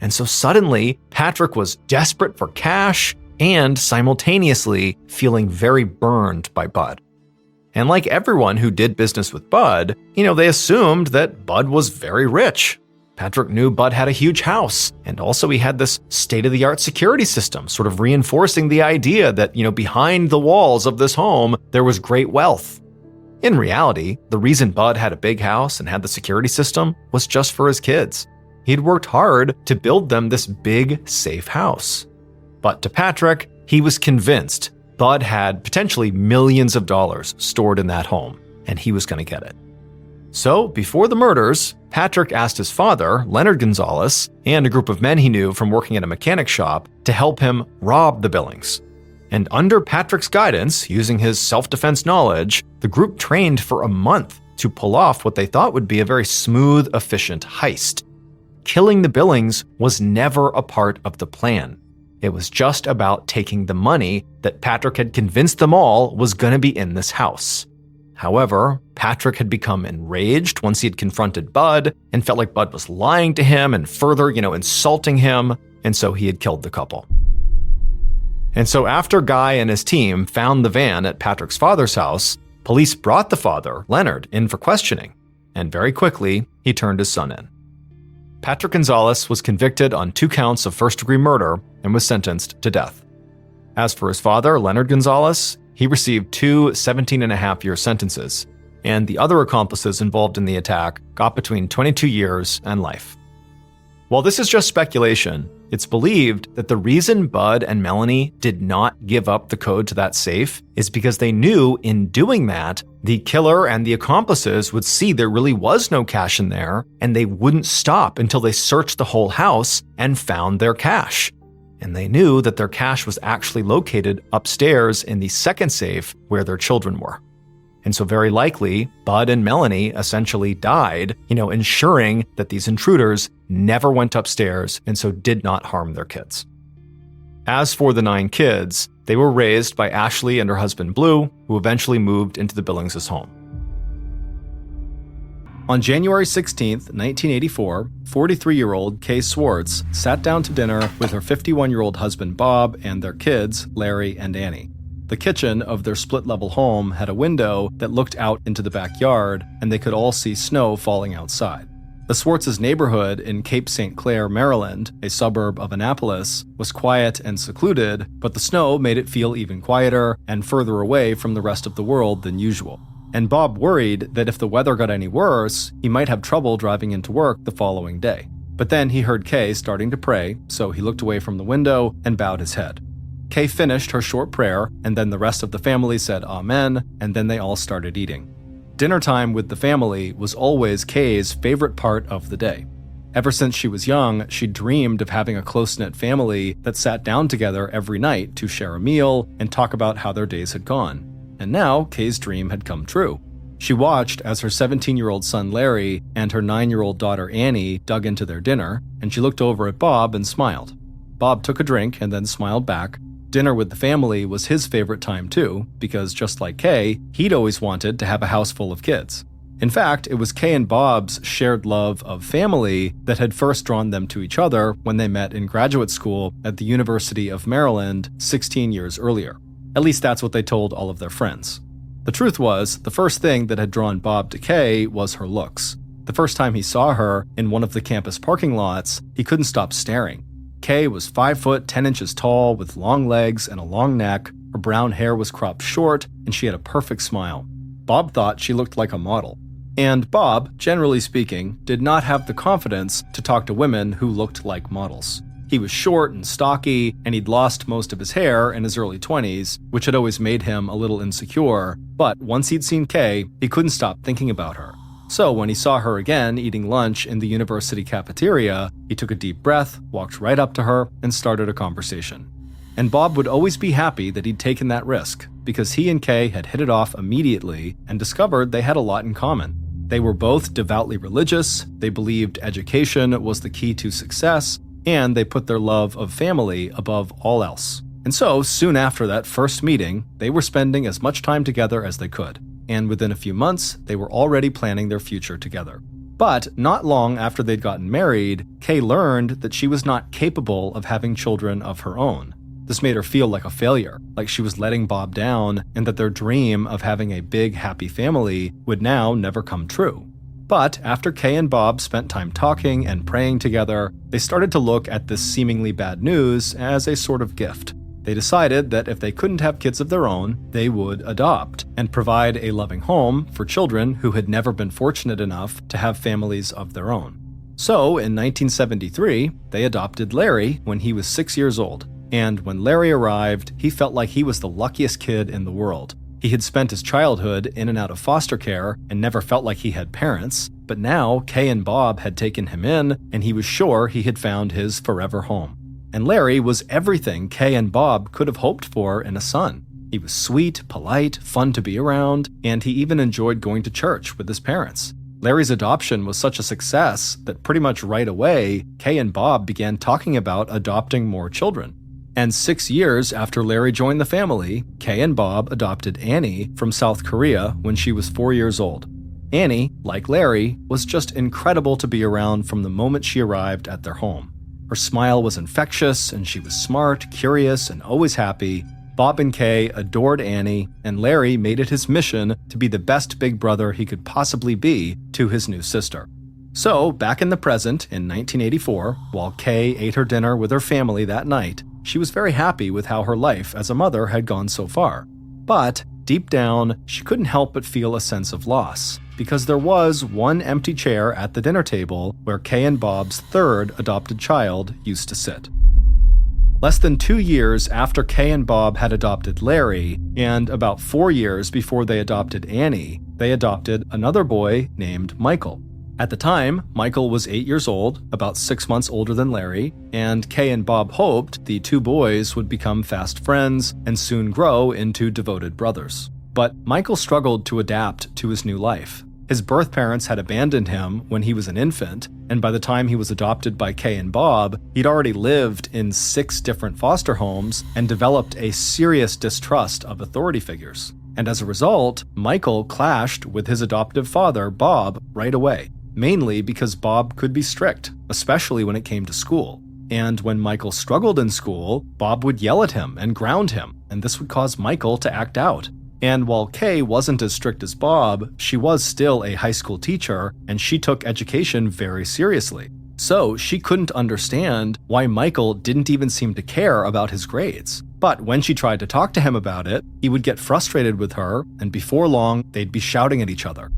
And so suddenly, Patrick was desperate for cash and simultaneously feeling very burned by Bud. And like everyone who did business with Bud, they assumed that Bud was very rich. Patrick knew Bud had a huge house, and also he had this state-of-the-art security system, sort of reinforcing the idea that, behind the walls of this home, there was great wealth. In reality, the reason Bud had a big house and had the security system was just for his kids. He'd worked hard to build them this big, safe house. But to Patrick, he was convinced Bud had potentially millions of dollars stored in that home, and he was going to get it. So, before the murders, Patrick asked his father, Leonard Gonzalez, and a group of men he knew from working at a mechanic shop to help him rob the Billings. And under Patrick's guidance, using his self-defense knowledge, the group trained for a month to pull off what they thought would be a very smooth, efficient heist. Killing the Billings was never a part of the plan. It was just about taking the money that Patrick had convinced them all was going to be in this house. However, Patrick had become enraged once he had confronted Bud and felt like Bud was lying to him and further, insulting him, and so he had killed the couple. And so after Guy and his team found the van at Patrick's father's house, police brought the father, Leonard, in for questioning, and very quickly, he turned his son in. Patrick Gonzalez was convicted on 2 counts of first-degree murder and was sentenced to death. As for his father, Leonard Gonzalez, he received 2 17-and-a-half-year sentences, and the other accomplices involved in the attack got between 22 years and life. While this is just speculation, it's believed that the reason Bud and Melanie did not give up the code to that safe is because they knew in doing that, the killer and the accomplices would see there really was no cash in there, and they wouldn't stop until they searched the whole house and found their cash. And they knew that their cash was actually located upstairs in the second safe where their children were. And so very likely, Bud and Melanie essentially died, ensuring that these intruders never went upstairs and so did not harm their kids. As for the 9 kids, they were raised by Ashley and her husband Blue, who eventually moved into the Billings' home. On January 16, 1984, 43-year-old Kay Schwarz sat down to dinner with her 51-year-old husband Bob and their kids, Larry and Annie. The kitchen of their split-level home had a window that looked out into the backyard, and they could all see snow falling outside. The Schwartz's neighborhood in Cape St. Clair, Maryland, a suburb of Annapolis, was quiet and secluded, but the snow made it feel even quieter and further away from the rest of the world than usual. And Bob worried that if the weather got any worse, he might have trouble driving into work the following day. But then he heard Kay starting to pray, so he looked away from the window and bowed his head. Kay finished her short prayer, and then the rest of the family said Amen, and then they all started eating. Dinner time with the family was always Kay's favorite part of the day. Ever since she was young, she dreamed of having a close-knit family that sat down together every night to share a meal and talk about how their days had gone. And now, Kay's dream had come true. She watched as her 17-year-old son Larry and her 9-year-old daughter Annie dug into their dinner, and she looked over at Bob and smiled. Bob took a drink and then smiled back. Dinner with the family was his favorite time too, because just like Kay, he'd always wanted to have a house full of kids. In fact, it was Kay and Bob's shared love of family that had first drawn them to each other when they met in graduate school at the University of Maryland 16 years earlier. At least that's what they told all of their friends. The truth was, the first thing that had drawn Bob to Kay was her looks. The first time he saw her in one of the campus parking lots, he couldn't stop staring. Kay was 5 foot 10 inches tall with long legs and a long neck, her brown hair was cropped short, and she had a perfect smile. Bob thought she looked like a model. And Bob, generally speaking, did not have the confidence to talk to women who looked like models. He was short and stocky, and he'd lost most of his hair in his early 20s, which had always made him a little insecure, but once he'd seen Kay, he couldn't stop thinking about her. So when he saw her again eating lunch in the university cafeteria, he took a deep breath, walked right up to her, and started a conversation. And Bob would always be happy that he'd taken that risk, because he and Kay had hit it off immediately and discovered they had a lot in common. They were both devoutly religious, they believed education was the key to success, and they put their love of family above all else. And so, soon after that first meeting, they were spending as much time together as they could. And within a few months, they were already planning their future together. But not long after they'd gotten married, Kay learned that she was not capable of having children of her own. This made her feel like a failure, like she was letting Bob down, and that their dream of having a big, happy family would now never come true. But after Kay and Bob spent time talking and praying together, they started to look at this seemingly bad news as a sort of gift. They decided that if they couldn't have kids of their own, they would adopt and provide a loving home for children who had never been fortunate enough to have families of their own. So, in 1973, they adopted Larry when he was 6 years old. And when Larry arrived, he felt like he was the luckiest kid in the world. He had spent his childhood in and out of foster care and never felt like he had parents, but now Kay and Bob had taken him in, and he was sure he had found his forever home. And Larry was everything Kay and Bob could have hoped for in a son. He was sweet, polite, fun to be around, and he even enjoyed going to church with his parents. Larry's adoption was such a success that pretty much right away, Kay and Bob began talking about adopting more children. And 6 years after Larry joined the family, Kay and Bob adopted Annie from South Korea when she was 4 years old. Annie, like Larry, was just incredible to be around from the moment she arrived at their home. Her smile was infectious, and she was smart, curious, and always happy. Bob and Kay adored Annie, and Larry made it his mission to be the best big brother he could possibly be to his new sister. So, back in the present, in 1984, while Kay ate her dinner with her family that night, she was very happy with how her life as a mother had gone so far. But, deep down, she couldn't help but feel a sense of loss, because there was one empty chair at the dinner table where Kay and Bob's third adopted child used to sit. Less than 2 years after Kay and Bob had adopted Larry, and about 4 years before they adopted Annie, they adopted another boy named Michael. At the time, Michael was 8 years old, about 6 months older than Larry, and Kay and Bob hoped the two boys would become fast friends and soon grow into devoted brothers. But Michael struggled to adapt to his new life. His birth parents had abandoned him when he was an infant, and by the time he was adopted by Kay and Bob, he'd already lived in 6 different foster homes and developed a serious distrust of authority figures. And as a result, Michael clashed with his adoptive father, Bob, right away. Mainly because Bob could be strict, especially when it came to school. And when Michael struggled in school, Bob would yell at him and ground him, and this would cause Michael to act out. And while Kay wasn't as strict as Bob, she was still a high school teacher, and she took education very seriously. So she couldn't understand why Michael didn't even seem to care about his grades. But when she tried to talk to him about it, he would get frustrated with her, and before long, they'd be shouting at each other.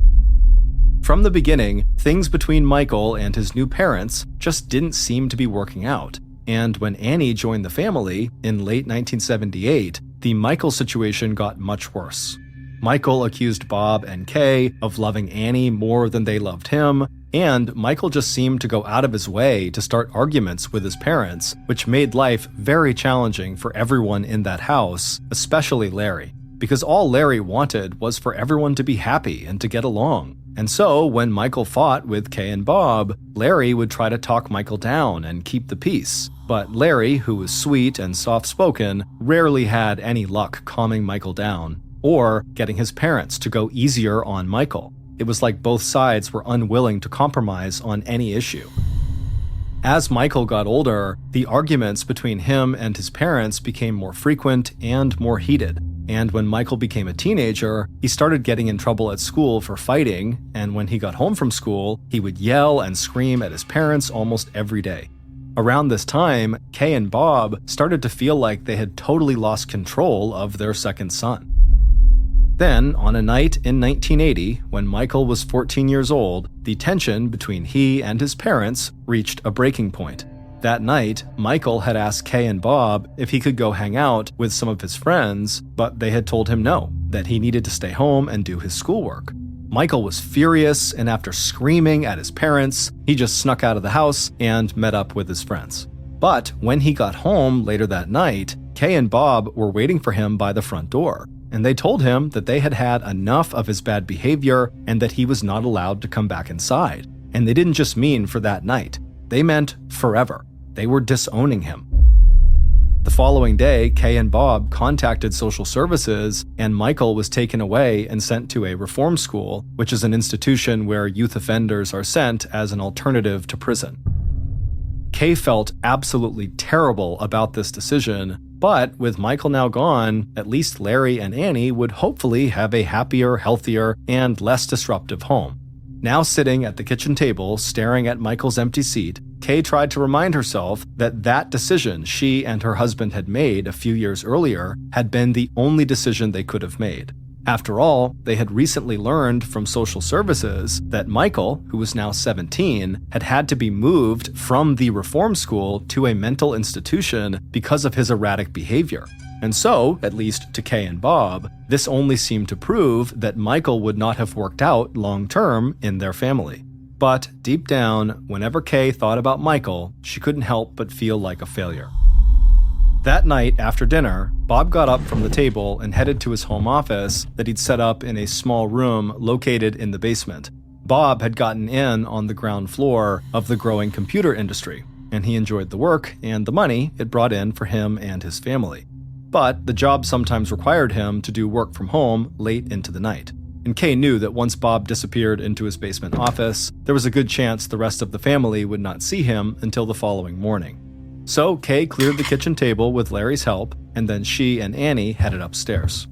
From the beginning, things between Michael and his new parents just didn't seem to be working out. And when Annie joined the family in late 1978, the Michael situation got much worse. Michael accused Bob and Kay of loving Annie more than they loved him. And Michael just seemed to go out of his way to start arguments with his parents, which made life very challenging for everyone in that house, especially Larry, because all Larry wanted was for everyone to be happy and to get along. And so, when Michael fought with Kay and Bob, Larry would try to talk Michael down and keep the peace. But Larry, who was sweet and soft-spoken, rarely had any luck calming Michael down, or getting his parents to go easier on Michael. It was like both sides were unwilling to compromise on any issue. As Michael got older, the arguments between him and his parents became more frequent and more heated. And when Michael became a teenager, he started getting in trouble at school for fighting, and when he got home from school, he would yell and scream at his parents almost every day. Around this time, Kay and Bob started to feel like they had totally lost control of their second son. Then, on a night in 1980, when Michael was 14 years old, the tension between he and his parents reached a breaking point. That night, Michael had asked Kay and Bob if he could go hang out with some of his friends, but they had told him no, that he needed to stay home and do his schoolwork. Michael was furious, and after screaming at his parents, he just snuck out of the house and met up with his friends. But when he got home later that night, Kay and Bob were waiting for him by the front door, and they told him that they had had enough of his bad behavior and that he was not allowed to come back inside. And they didn't just mean for that night. They meant forever. They were disowning him. The following day, Kay and Bob contacted social services, and Michael was taken away and sent to a reform school, which is an institution where youth offenders are sent as an alternative to prison. Kay felt absolutely terrible about this decision, but with Michael now gone, at least Larry and Annie would hopefully have a happier, healthier, and less disruptive home. Now sitting at the kitchen table, staring at Michael's empty seat, Kay tried to remind herself that that decision she and her husband had made a few years earlier had been the only decision they could have made. After all, they had recently learned from social services that Michael, who was now 17, had had to be moved from the reform school to a mental institution because of his erratic behavior. And so, at least to Kay and Bob, this only seemed to prove that Michael would not have worked out long-term in their family. But deep down, whenever Kay thought about Michael, she couldn't help but feel like a failure. That night, after dinner, Bob got up from the table and headed to his home office that he'd set up in a small room located in the basement. Bob had gotten in on the ground floor of the growing computer industry, and he enjoyed the work and the money it brought in for him and his family. But the job sometimes required him to do work from home late into the night. And Kay knew that once Bob disappeared into his basement office, there was a good chance the rest of the family would not see him until the following morning. So Kay cleared the kitchen table with Larry's help, and then she and Annie headed upstairs.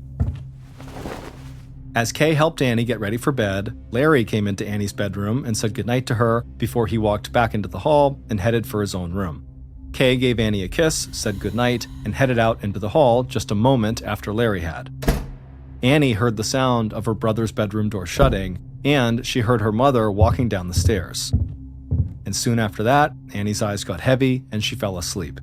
As Kay helped Annie get ready for bed, Larry came into Annie's bedroom and said goodnight to her before he walked back into the hall and headed for his own room. Kay gave Annie a kiss, said goodnight, and headed out into the hall just a moment after Larry had. Annie heard the sound of her brother's bedroom door shutting, and she heard her mother walking down the stairs. And soon after that, Annie's eyes got heavy and she fell asleep.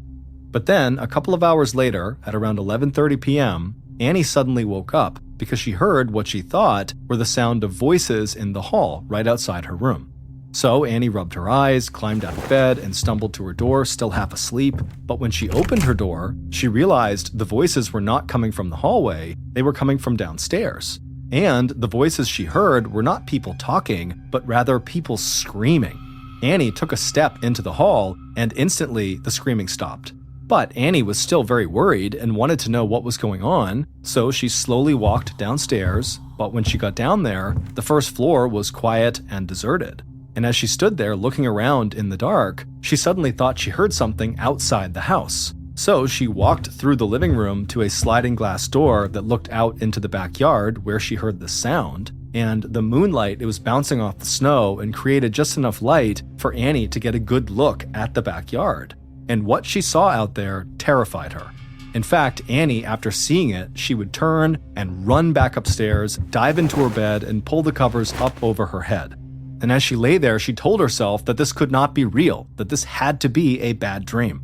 But then, a couple of hours later, at around 11:30 p.m., Annie suddenly woke up because she heard what she thought were the sound of voices in the hall right outside her room. So Annie rubbed her eyes, climbed out of bed, and stumbled to her door, still half asleep. But when she opened her door, she realized the voices were not coming from the hallway, they were coming from downstairs. And the voices she heard were not people talking, but rather people screaming. Annie took a step into the hall, and instantly the screaming stopped. But Annie was still very worried and wanted to know what was going on, so she slowly walked downstairs, but when she got down there, the first floor was quiet and deserted. And as she stood there looking around in the dark, she suddenly thought she heard something outside the house. So she walked through the living room to a sliding glass door that looked out into the backyard where she heard the sound. And the moonlight, it was bouncing off the snow and created just enough light for Annie to get a good look at the backyard. And what she saw out there terrified her. In fact, Annie, after seeing it, she would turn and run back upstairs, dive into her bed, and pull the covers up over her head. And as she lay there, she told herself that this could not be real, that this had to be a bad dream.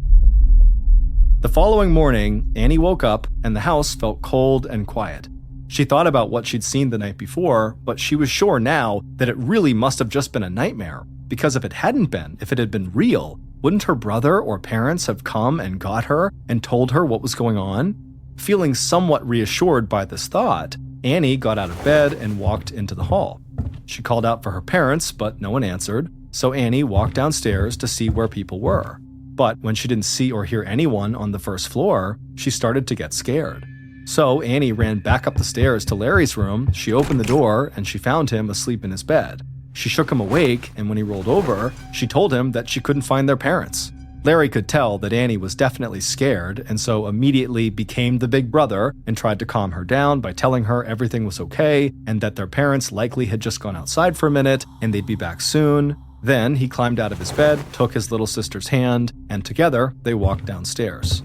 The following morning, Annie woke up and the house felt cold and quiet. She thought about what she'd seen the night before, but she was sure now that it really must have just been a nightmare, because if it hadn't been, if it had been real, wouldn't her brother or parents have come and got her and told her what was going on? Feeling somewhat reassured by this thought, Annie got out of bed and walked into the hall. She called out for her parents, but no one answered, so Annie walked downstairs to see where people were. But when she didn't see or hear anyone on the first floor, she started to get scared. So Annie ran back up the stairs to Larry's room, she opened the door, and she found him asleep in his bed. She shook him awake, and when he rolled over, she told him that she couldn't find their parents. Larry could tell that Annie was definitely scared, and so immediately became the big brother and tried to calm her down by telling her everything was okay and that their parents likely had just gone outside for a minute and they'd be back soon. Then he climbed out of his bed, took his little sister's hand, and together they walked downstairs.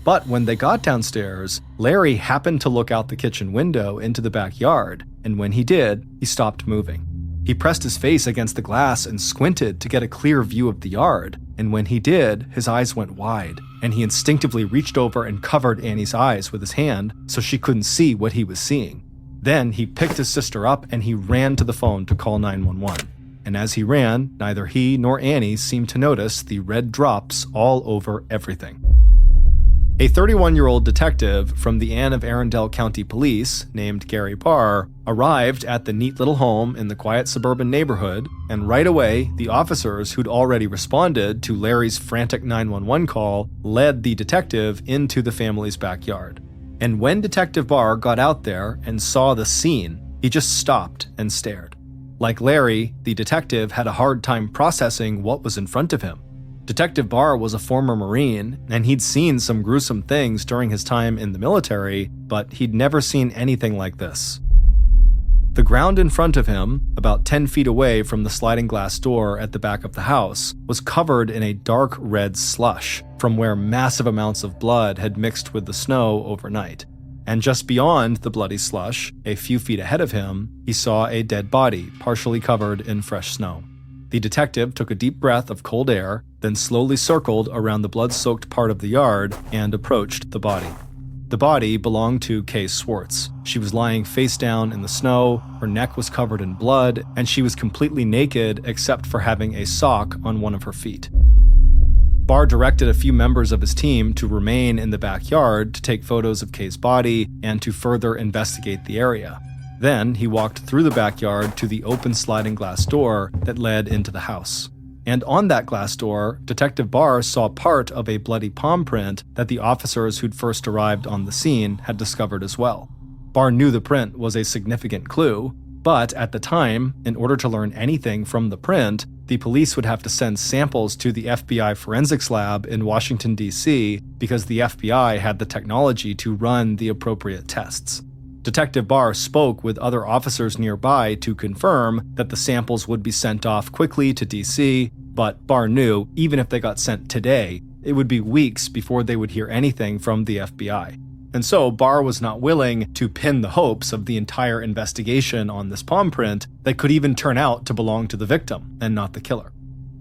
But when they got downstairs, Larry happened to look out the kitchen window into the backyard, and when he did, he stopped moving. He pressed his face against the glass and squinted to get a clear view of the yard, and when he did, his eyes went wide, and he instinctively reached over and covered Annie's eyes with his hand so she couldn't see what he was seeing. Then he picked his sister up and he ran to the phone to call 911. And as he ran, neither he nor Annie seemed to notice the red drops all over everything. A 31-year-old detective from the Anne of Arundel County Police, named Gary Barr, arrived at the neat little home in the quiet suburban neighborhood, and right away, the officers who'd already responded to Larry's frantic 911 call led the detective into the family's backyard. And when Detective Barr got out there and saw the scene, he just stopped and stared. Like Larry, the detective had a hard time processing what was in front of him. Detective Barr was a former Marine, and he'd seen some gruesome things during his time in the military, but he'd never seen anything like this. The ground in front of him, about 10 feet away from the sliding glass door at the back of the house, was covered in a dark red slush, from where massive amounts of blood had mixed with the snow overnight. And just beyond the bloody slush, a few feet ahead of him, he saw a dead body partially covered in fresh snow. The detective took a deep breath of cold air, then slowly circled around the blood-soaked part of the yard and approached the body. The body belonged to Kay Schwarz. She was lying face down in the snow, her neck was covered in blood, and she was completely naked except for having a sock on one of her feet. Barr directed a few members of his team to remain in the backyard to take photos of Kay's body and to further investigate the area. Then he walked through the backyard to the open sliding glass door that led into the house. And on that glass door, Detective Barr saw part of a bloody palm print that the officers who'd first arrived on the scene had discovered as well. Barr knew the print was a significant clue, but at the time, in order to learn anything from the print, the police would have to send samples to the FBI forensics lab in Washington, D.C., because the FBI had the technology to run the appropriate tests. Detective Barr spoke with other officers nearby to confirm that the samples would be sent off quickly to DC, but Barr knew even if they got sent today, it would be weeks before they would hear anything from the FBI. And so Barr was not willing to pin the hopes of the entire investigation on this palm print that could even turn out to belong to the victim and not the killer.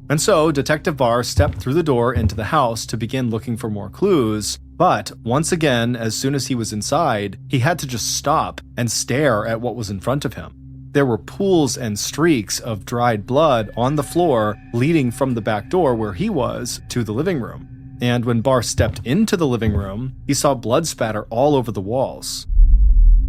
And so Detective Barr stepped through the door into the house to begin looking for more clues, but once again, as soon as he was inside, he had to just stop and stare at what was in front of him. There were pools and streaks of dried blood on the floor leading from the back door where he was to the living room. And when Barr stepped into the living room, he saw blood spatter all over the walls.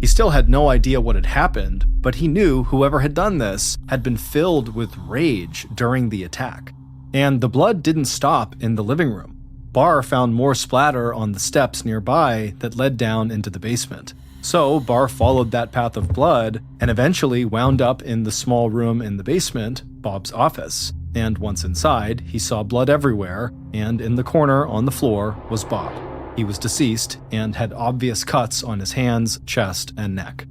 He still had no idea what had happened, but he knew whoever had done this had been filled with rage during the attack. And the blood didn't stop in the living room. Barr found more splatter on the steps nearby that led down into the basement. So Barr followed that path of blood and eventually wound up in the small room in the basement, Bob's office. And once inside, he saw blood everywhere, and in the corner on the floor was Bob. He was deceased and had obvious cuts on his hands, chest, and neck.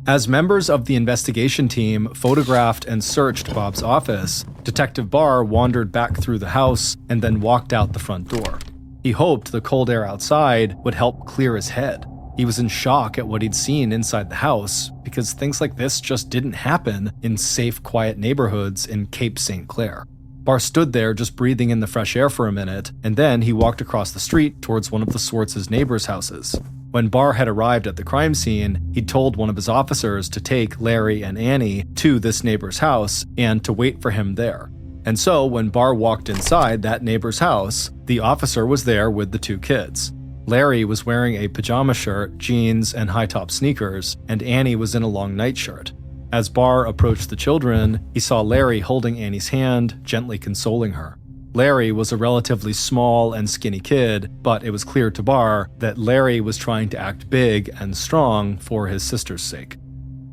As members of the investigation team photographed and searched Bob's office, Detective Barr wandered back through the house and then walked out the front door. He hoped the cold air outside would help clear his head. He He was in shock at what he'd seen inside the house because things like this just didn't happen in safe, quiet neighborhoods in Cape St. Clair. Barr stood there just breathing in the fresh air for a minute, and then he walked across the street towards one of the Schwartz's neighbors' houses. When Barr had arrived at the crime scene, he'd told one of his officers to take Larry and Annie to this neighbor's house and to wait for him there. And so when Barr walked inside that neighbor's house, the officer was there with the two kids. Larry was wearing a pajama shirt, jeans, and high-top sneakers, and Annie was in a long nightshirt. As Barr approached the children, he saw Larry holding Annie's hand, gently consoling her. Larry was a relatively small and skinny kid, but it was clear to Barr that Larry was trying to act big and strong for his sister's sake.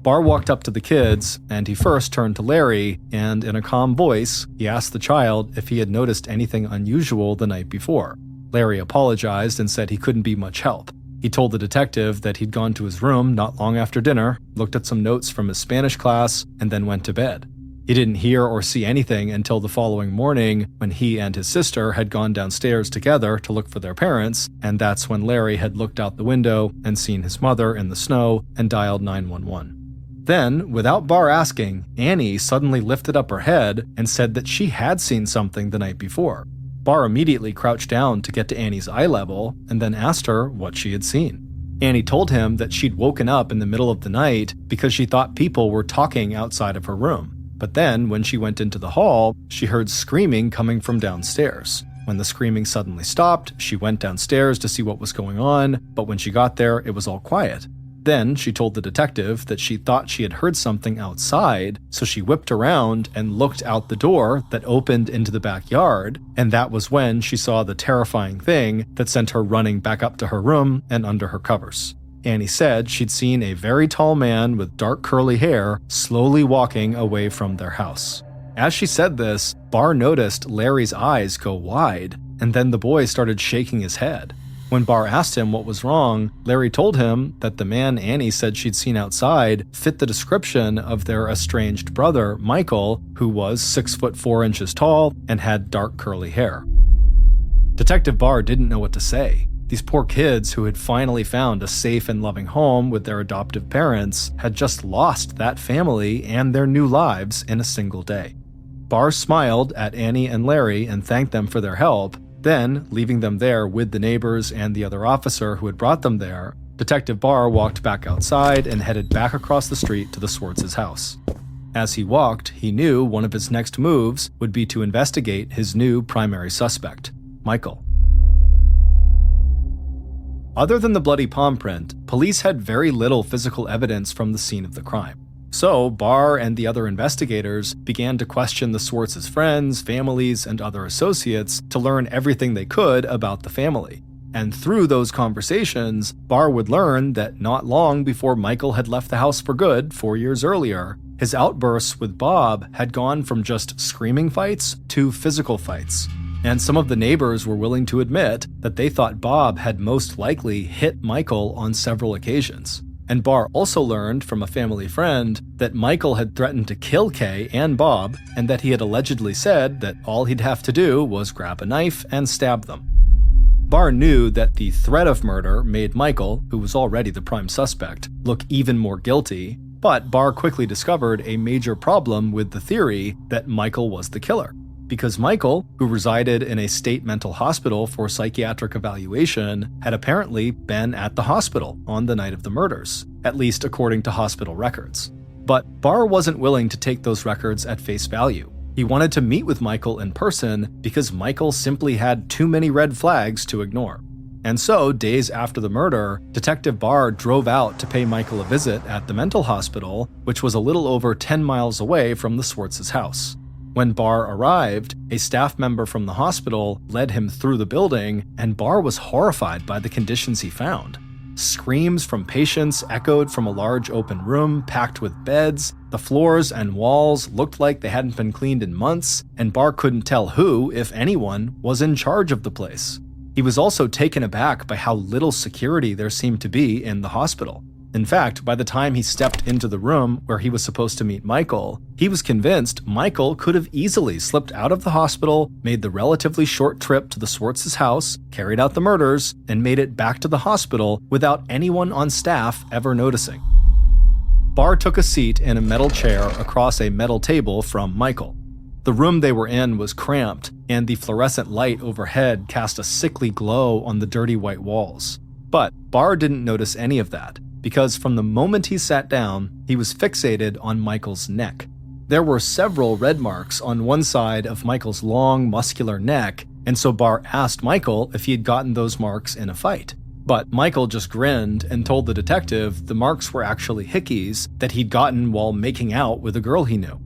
Barr walked up to the kids, and he first turned to Larry, and in a calm voice, he asked the child if he had noticed anything unusual the night before. Larry apologized and said he couldn't be much help. He told the detective that he'd gone to his room not long after dinner, looked at some notes from his Spanish class, and then went to bed. He didn't hear or see anything until the following morning when he and his sister had gone downstairs together to look for their parents, and that's when Larry had looked out the window and seen his mother in the snow and dialed 911. Then, without Barr asking, Annie suddenly lifted up her head and said that she had seen something the night before. Barr immediately crouched down to get to Annie's eye level and then asked her what she had seen. Annie told him that she'd woken up in the middle of the night because she thought people were talking outside of her room. But then, when she went into the hall, she heard screaming coming from downstairs. When the screaming suddenly stopped, she went downstairs to see what was going on, but when she got there, it was all quiet. Then she told the detective that she thought she had heard something outside, so she whipped around and looked out the door that opened into the backyard, and that was when she saw the terrifying thing that sent her running back up to her room and under her covers. Annie said she'd seen a very tall man with dark curly hair slowly walking away from their house. As she said this, Barr noticed Larry's eyes go wide, and then the boy started shaking his head. When Barr asked him what was wrong, Larry told him that the man Annie said she'd seen outside fit the description of their estranged brother, Michael, who was 6'4" tall and had dark curly hair. Detective Barr didn't know what to say. These poor kids who had finally found a safe and loving home with their adoptive parents had just lost that family and their new lives in a single day. Barr smiled at Annie and Larry and thanked them for their help. Then, leaving them there with the neighbors and the other officer who had brought them there, Detective Barr walked back outside and headed back across the street to the Schwartz's house. As he walked, he knew one of his next moves would be to investigate his new primary suspect, Michael. Other than the bloody palm print, police had very little physical evidence from the scene of the crime. So, Barr and the other investigators began to question the Schwartz's friends, families, and other associates to learn everything they could about the family. And through those conversations, Barr would learn that not long before Michael had left the house for good 4 years earlier, his outbursts with Bob had gone from just screaming fights to physical fights. And some of the neighbors were willing to admit that they thought Bob had most likely hit Michael on several occasions. And Barr also learned from a family friend that Michael had threatened to kill Kay and Bob, and that he had allegedly said that all he'd have to do was grab a knife and stab them. Barr knew that the threat of murder made Michael, who was already the prime suspect, look even more guilty, but Barr quickly discovered a major problem with the theory that Michael was the killer. Because Michael, who resided in a state mental hospital for psychiatric evaluation, had apparently been at the hospital on the night of the murders, at least according to hospital records. But Barr wasn't willing to take those records at face value. He wanted to meet with Michael in person because Michael simply had too many red flags to ignore. And so, days after the murder, Detective Barr drove out to pay Michael a visit at the mental hospital, which was a little over 10 miles away from the Schwartz's house. When Barr arrived, a staff member from the hospital led him through the building, and Barr was horrified by the conditions he found. Screams from patients echoed from a large open room packed with beds. The floors and walls looked like they hadn't been cleaned in months, and Barr couldn't tell who, if anyone, was in charge of the place. He was also taken aback by how little security there seemed to be in the hospital. In fact, by the time he stepped into the room where he was supposed to meet Michael, he was convinced Michael could have easily slipped out of the hospital, made the relatively short trip to the Schwartz's house, carried out the murders, and made it back to the hospital without anyone on staff ever noticing. Barr took a seat in a metal chair across a metal table from Michael. The room they were in was cramped, and the fluorescent light overhead cast a sickly glow on the dirty white walls. But Barr didn't notice any of that, because from the moment he sat down, he was fixated on Michael's neck. There were several red marks on one side of Michael's long, muscular neck, and so Barr asked Michael if he had gotten those marks in a fight. But Michael just grinned and told the detective the marks were actually hickeys that he'd gotten while making out with a girl he knew.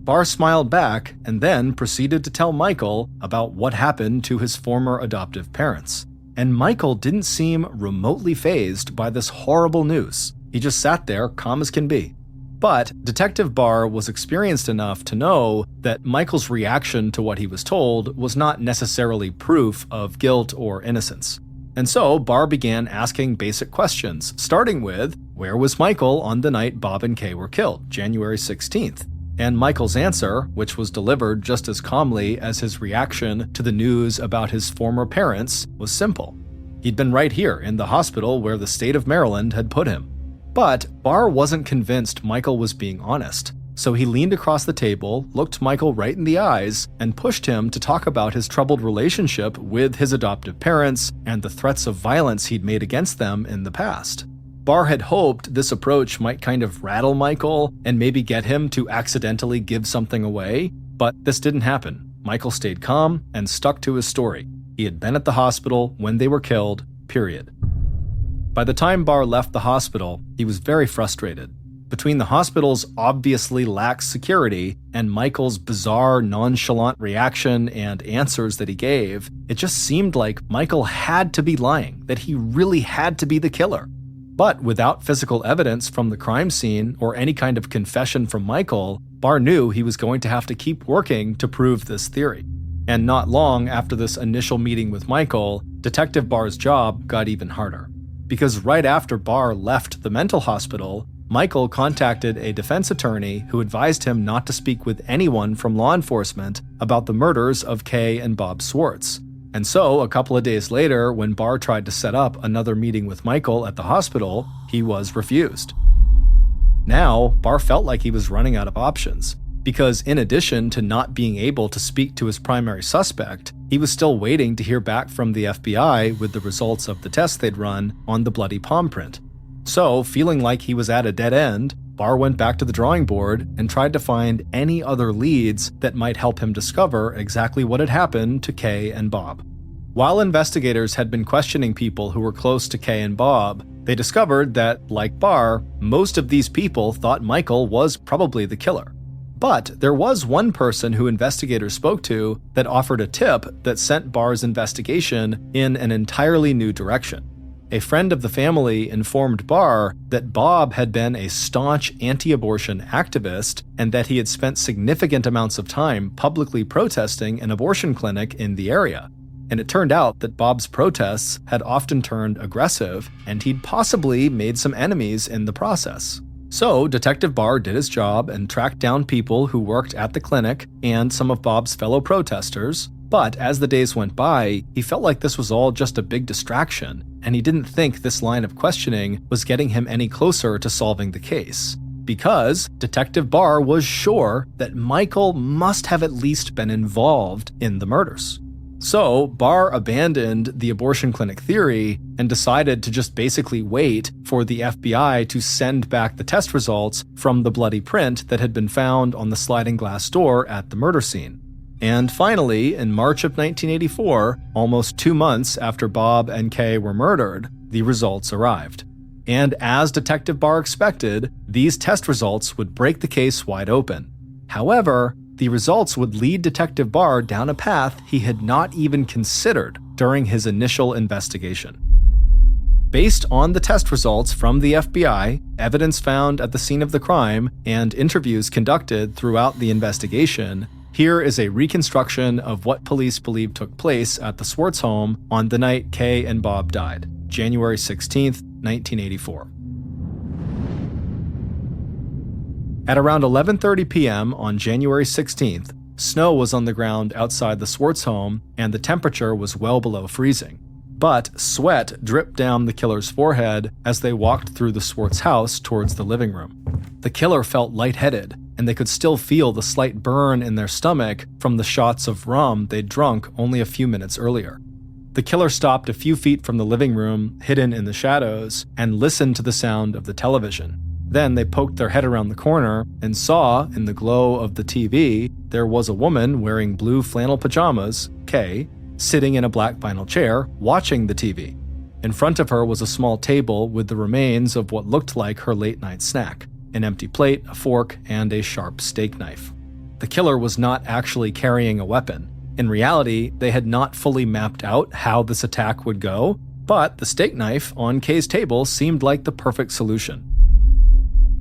Barr smiled back and then proceeded to tell Michael about what happened to his former adoptive parents. And Michael didn't seem remotely fazed by this horrible news. He just sat there, calm as can be. But Detective Barr was experienced enough to know that Michael's reaction to what he was told was not necessarily proof of guilt or innocence. And so Barr began asking basic questions, starting with, where was Michael on the night Bob and Kay were killed, January 16th? And Michael's answer, which was delivered just as calmly as his reaction to the news about his former parents, was simple. He'd been right here in the hospital where the state of Maryland had put him. But Barr wasn't convinced Michael was being honest, so he leaned across the table, looked Michael right in the eyes, and pushed him to talk about his troubled relationship with his adoptive parents and the threats of violence he'd made against them in the past. Barr had hoped this approach might kind of rattle Michael and maybe get him to accidentally give something away, but this didn't happen. Michael stayed calm and stuck to his story. He had been at the hospital when they were killed, period. By the time Barr left the hospital, he was very frustrated. Between the hospital's obviously lax security and Michael's bizarre, nonchalant reaction and answers that he gave, it just seemed like Michael had to be lying, that he really had to be the killer. But without physical evidence from the crime scene or any kind of confession from Michael, Barr knew he was going to have to keep working to prove this theory. And not long after this initial meeting with Michael, Detective Barr's job got even harder. Because right after Barr left the mental hospital, Michael contacted a defense attorney who advised him not to speak with anyone from law enforcement about the murders of Kay and Bob Schwarz. And so, a couple of days later, when Barr tried to set up another meeting with Michael at the hospital, he was refused. Now, Barr felt like he was running out of options, because in addition to not being able to speak to his primary suspect, he was still waiting to hear back from the FBI with the results of the tests they'd run on the bloody palm print. So, feeling like he was at a dead end, Barr went back to the drawing board and tried to find any other leads that might help him discover exactly what had happened to Kay and Bob. While investigators had been questioning people who were close to Kay and Bob, they discovered that, like Barr, most of these people thought Michael was probably the killer. But there was one person who investigators spoke to that offered a tip that sent Barr's investigation in an entirely new direction. A friend of the family informed Barr that Bob had been a staunch anti-abortion activist and that he had spent significant amounts of time publicly protesting an abortion clinic in the area. And it turned out that Bob's protests had often turned aggressive, and he'd possibly made some enemies in the process. So Detective Barr did his job and tracked down people who worked at the clinic and some of Bob's fellow protesters. But as the days went by, he felt like this was all just a big distraction, and he didn't think this line of questioning was getting him any closer to solving the case. Because Detective Barr was sure that Michael must have at least been involved in the murders. So Barr abandoned the abortion clinic theory and decided to just basically wait for the FBI to send back the test results from the bloody print that had been found on the sliding glass door at the murder scene. And finally, in March of 1984, almost 2 months after Bob and Kay were murdered, the results arrived. And as Detective Barr expected, these test results would break the case wide open. However, the results would lead Detective Barr down a path he had not even considered during his initial investigation. Based on the test results from the FBI, evidence found at the scene of the crime, and interviews conducted throughout the investigation, here is a reconstruction of what police believe took place at the Schwarz home on the night Kay and Bob died, January 16th, 1984. At around 11:30 p.m. on January 16th, snow was on the ground outside the Schwarz home and the temperature was well below freezing. But sweat dripped down the killer's forehead as they walked through the Schwarz house towards the living room. The killer felt lightheaded, and they could still feel the slight burn in their stomach from the shots of rum they'd drunk only a few minutes earlier. The killer stopped a few feet from the living room, hidden in the shadows, and listened to the sound of the television. Then they poked their head around the corner and saw, in the glow of the TV, there was a woman wearing blue flannel pajamas, Kay, sitting in a black vinyl chair, watching the TV. In front of her was a small table with the remains of what looked like her late-night snack, an empty plate, a fork, and a sharp steak knife. The killer was not actually carrying a weapon. In reality, they had not fully mapped out how this attack would go, but the steak knife on Kay's table seemed like the perfect solution.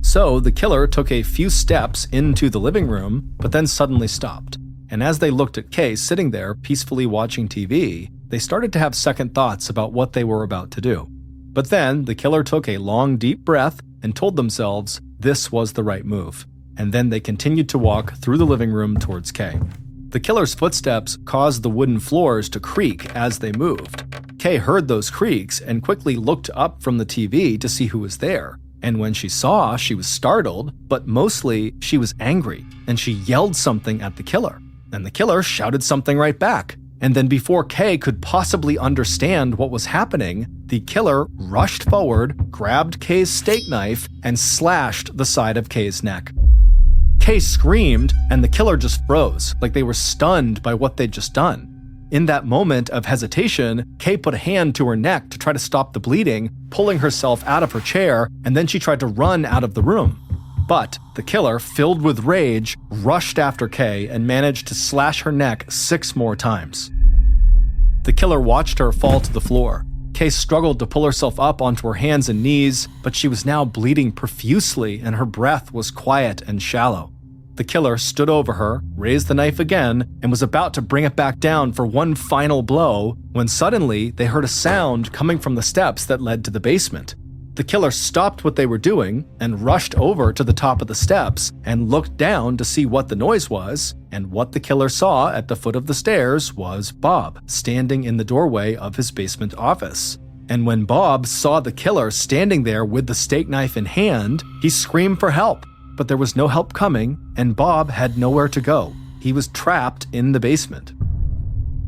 So the killer took a few steps into the living room, but then suddenly stopped. And as they looked at Kay sitting there peacefully watching TV, they started to have second thoughts about what they were about to do. But then the killer took a long, deep breath and told themselves this was the right move. And then they continued to walk through the living room towards Kay. The killer's footsteps caused the wooden floors to creak as they moved. Kay heard those creaks and quickly looked up from the TV to see who was there. And when she saw, she was startled, but mostly she was angry, and she yelled something at the killer. And the killer shouted something right back. And then before Kay could possibly understand what was happening, the killer rushed forward, grabbed Kay's steak knife, and slashed the side of Kay's neck. Kay screamed, and the killer just froze, like they were stunned by what they'd just done. In that moment of hesitation, Kay put a hand to her neck to try to stop the bleeding, pulling herself out of her chair, and then she tried to run out of the room. But the killer, filled with rage, rushed after Kay and managed to slash her neck 6 more times. The killer watched her fall to the floor. Kay struggled to pull herself up onto her hands and knees, but she was now bleeding profusely and her breath was quiet and shallow. The killer stood over her, raised the knife again, and was about to bring it back down for one final blow when suddenly they heard a sound coming from the steps that led to the basement. The killer stopped what they were doing and rushed over to the top of the steps and looked down to see what the noise was, and what the killer saw at the foot of the stairs was Bob standing in the doorway of his basement office. And when Bob saw the killer standing there with the steak knife in hand, he screamed for help. But there was no help coming, and Bob had nowhere to go. He was trapped in the basement.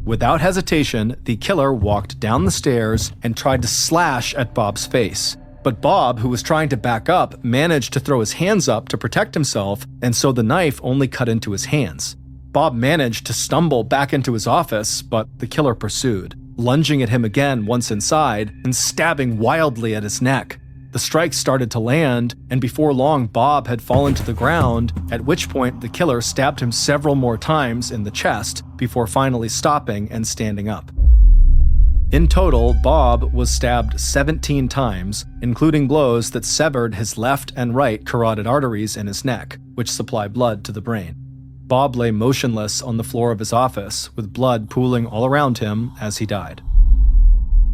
Without hesitation, the killer walked down the stairs and tried to slash at Bob's face. But Bob, who was trying to back up, managed to throw his hands up to protect himself, and so the knife only cut into his hands. Bob managed to stumble back into his office, but the killer pursued, lunging at him again once inside and stabbing wildly at his neck. The strikes started to land, and before long Bob had fallen to the ground, at which point the killer stabbed him several more times in the chest before finally stopping and standing up. In total, Bob was stabbed 17 times, including blows that severed his left and right carotid arteries in his neck, which supply blood to the brain. Bob lay motionless on the floor of his office, with blood pooling all around him as he died.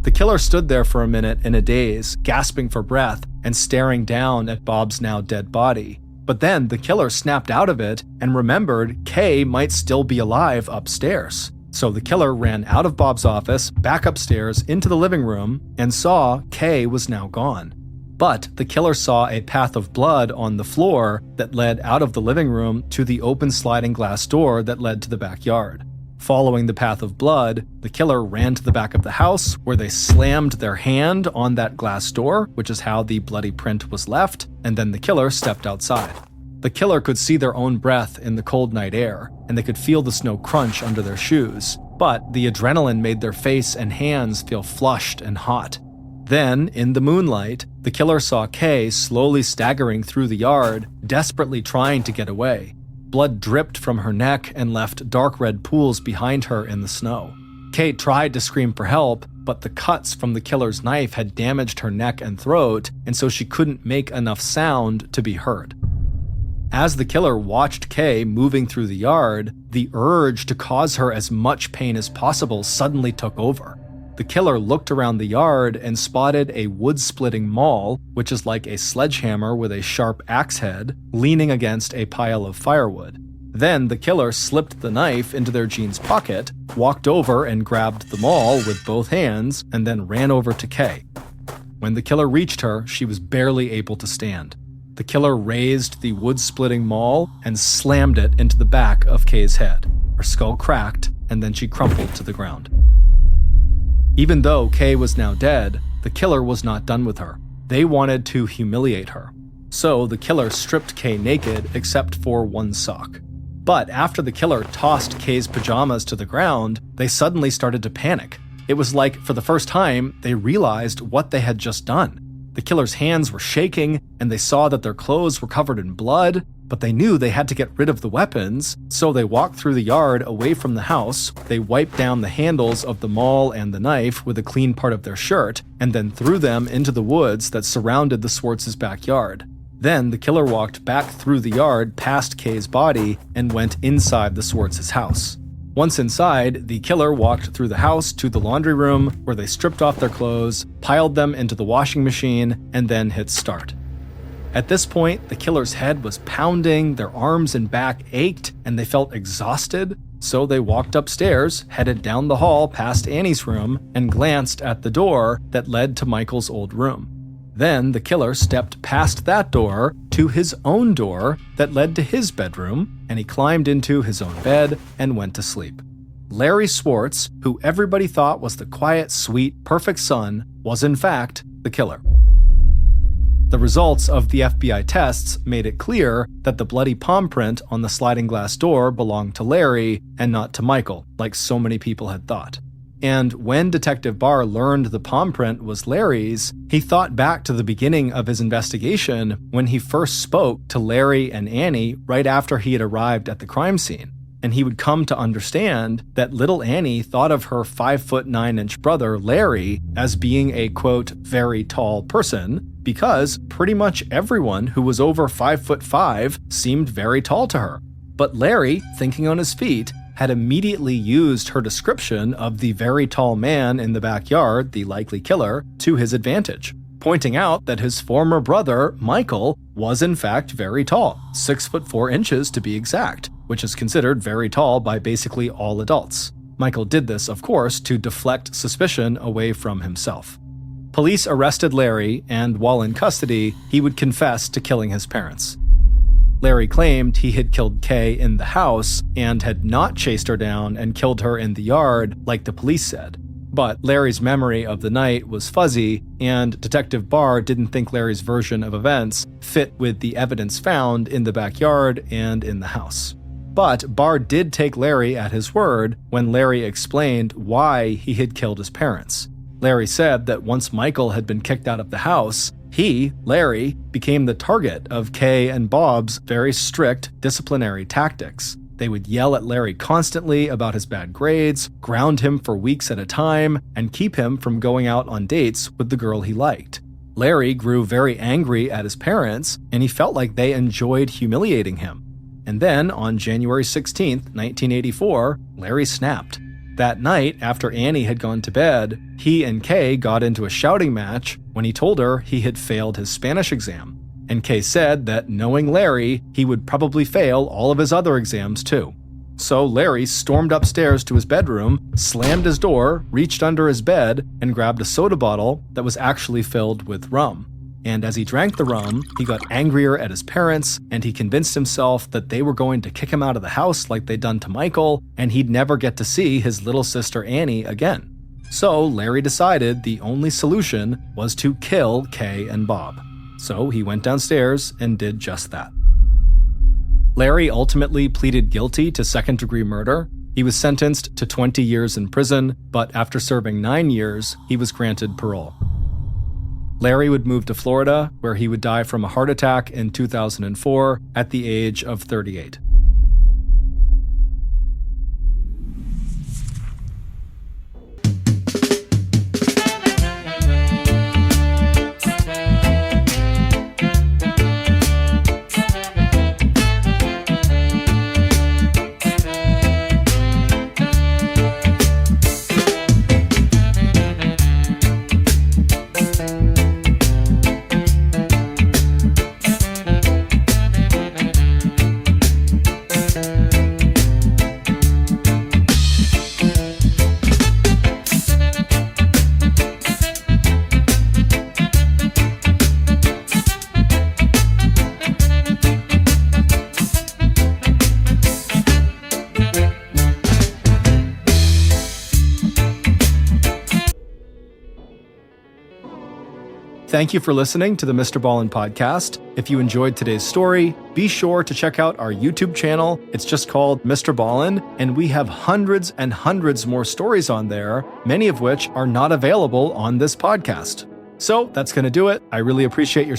The killer stood there for a minute in a daze, gasping for breath and staring down at Bob's now dead body. But then the killer snapped out of it and remembered Kay might still be alive upstairs. So the killer ran out of Bob's office, back upstairs into the living room, and saw Kay was now gone. But the killer saw a path of blood on the floor that led out of the living room to the open sliding glass door that led to the backyard. Following the path of blood, the killer ran to the back of the house where they slammed their hand on that glass door, which is how the bloody print was left, and then the killer stepped outside. The killer could see their own breath in the cold night air, and they could feel the snow crunch under their shoes, but the adrenaline made their face and hands feel flushed and hot. Then, in the moonlight, the killer saw Kay slowly staggering through the yard, desperately trying to get away. Blood dripped from her neck and left dark red pools behind her in the snow. Kay tried to scream for help, but the cuts from the killer's knife had damaged her neck and throat, and so she couldn't make enough sound to be heard. As the killer watched Kay moving through the yard, the urge to cause her as much pain as possible suddenly took over. the killer looked around the yard and spotted a wood-splitting maul, which is like a sledgehammer with a sharp axe head, leaning against a pile of firewood. Then the killer slipped the knife into their jeans pocket, walked over and grabbed the maul with both hands, and then ran over to Kay. When the killer reached her, she was barely able to stand. The killer raised the wood-splitting maul and slammed it into the back of Kay's head. Her skull cracked, and then she crumpled to the ground. Even though Kay was now dead, the killer was not done with her. They wanted to humiliate her. So the killer stripped Kay naked except for one sock. But after the killer tossed Kay's pajamas to the ground, they suddenly started to panic. It was like, for the first time, they realized what they had just done. The killer's hands were shaking, and they saw that their clothes were covered in blood, but they knew they had to get rid of the weapons, so they walked through the yard away from the house, they wiped down the handles of the maul and the knife with a clean part of their shirt, and then threw them into the woods that surrounded the Schwartz's backyard. Then the killer walked back through the yard past Kay's body and went inside the Schwartz's house. Once inside, the killer walked through the house to the laundry room where they stripped off their clothes, piled them into the washing machine, and then hit start. At this point, the killer's head was pounding, their arms and back ached, and they felt exhausted, so they walked upstairs, headed down the hall past Annie's room, and glanced at the door that led to Michael's old room. Then the killer stepped past that door to his own door that led to his bedroom, and he climbed into his own bed and went to sleep. Larry Schwarz, who everybody thought was the quiet, sweet, perfect son, was in fact the killer. The results of the FBI tests made it clear that the bloody palm print on the sliding glass door belonged to Larry and not to Michael, like so many people had thought. And when Detective Barr learned the palm print was Larry's, he thought back to the beginning of his investigation when he first spoke to Larry and Annie right after he had arrived at the crime scene. And he would come to understand that little Annie thought of her 5'9" brother, Larry, as being a, quote, very tall person, because pretty much everyone who was over 5'5" seemed very tall to her. But Larry, thinking on his feet, had immediately used her description of the very tall man in the backyard, the likely killer, to his advantage, pointing out that his former brother, Michael, was in fact very tall, 6'4" to be exact, which is considered very tall by basically all adults. Michael did this, of course, to deflect suspicion away from himself. Police arrested Larry, and while in custody, he would confess to killing his parents. Larry claimed he had killed Kay in the house and had not chased her down and killed her in the yard like the police said. But Larry's memory of the night was fuzzy, and Detective Barr didn't think Larry's version of events fit with the evidence found in the backyard and in the house. But Barr did take Larry at his word when Larry explained why he had killed his parents. Larry said that once Michael had been kicked out of the house, he, Larry, became the target of Kay and Bob's very strict disciplinary tactics. They would yell at Larry constantly about his bad grades, ground him for weeks at a time, and keep him from going out on dates with the girl he liked. Larry grew very angry at his parents, and he felt like they enjoyed humiliating him. And then, on January 16th, 1984, Larry snapped. That night, after Annie had gone to bed, he and Kay got into a shouting match when he told her he had failed his Spanish exam. And Kay said that knowing Larry, he would probably fail all of his other exams too. So Larry stormed upstairs to his bedroom, slammed his door, reached under his bed, and grabbed a soda bottle that was actually filled with rum. And as he drank the rum, he got angrier at his parents, and he convinced himself that they were going to kick him out of the house like they'd done to Michael, and he'd never get to see his little sister Annie again. So Larry decided the only solution was to kill Kay and Bob. So he went downstairs and did just that. Larry ultimately pleaded guilty to second-degree murder. He was sentenced to 20 years in prison, but after serving 9 years, he was granted parole. Larry would move to Florida, where he would die from a heart attack in 2004 at the age of 38. Thank you for listening to the Mr. Ballin podcast. If you enjoyed today's story, be sure to check out our YouTube channel. It's just called Mr. Ballin, and we have hundreds and hundreds more stories on there, many of which are not available on this podcast. So that's going to do it. I really appreciate your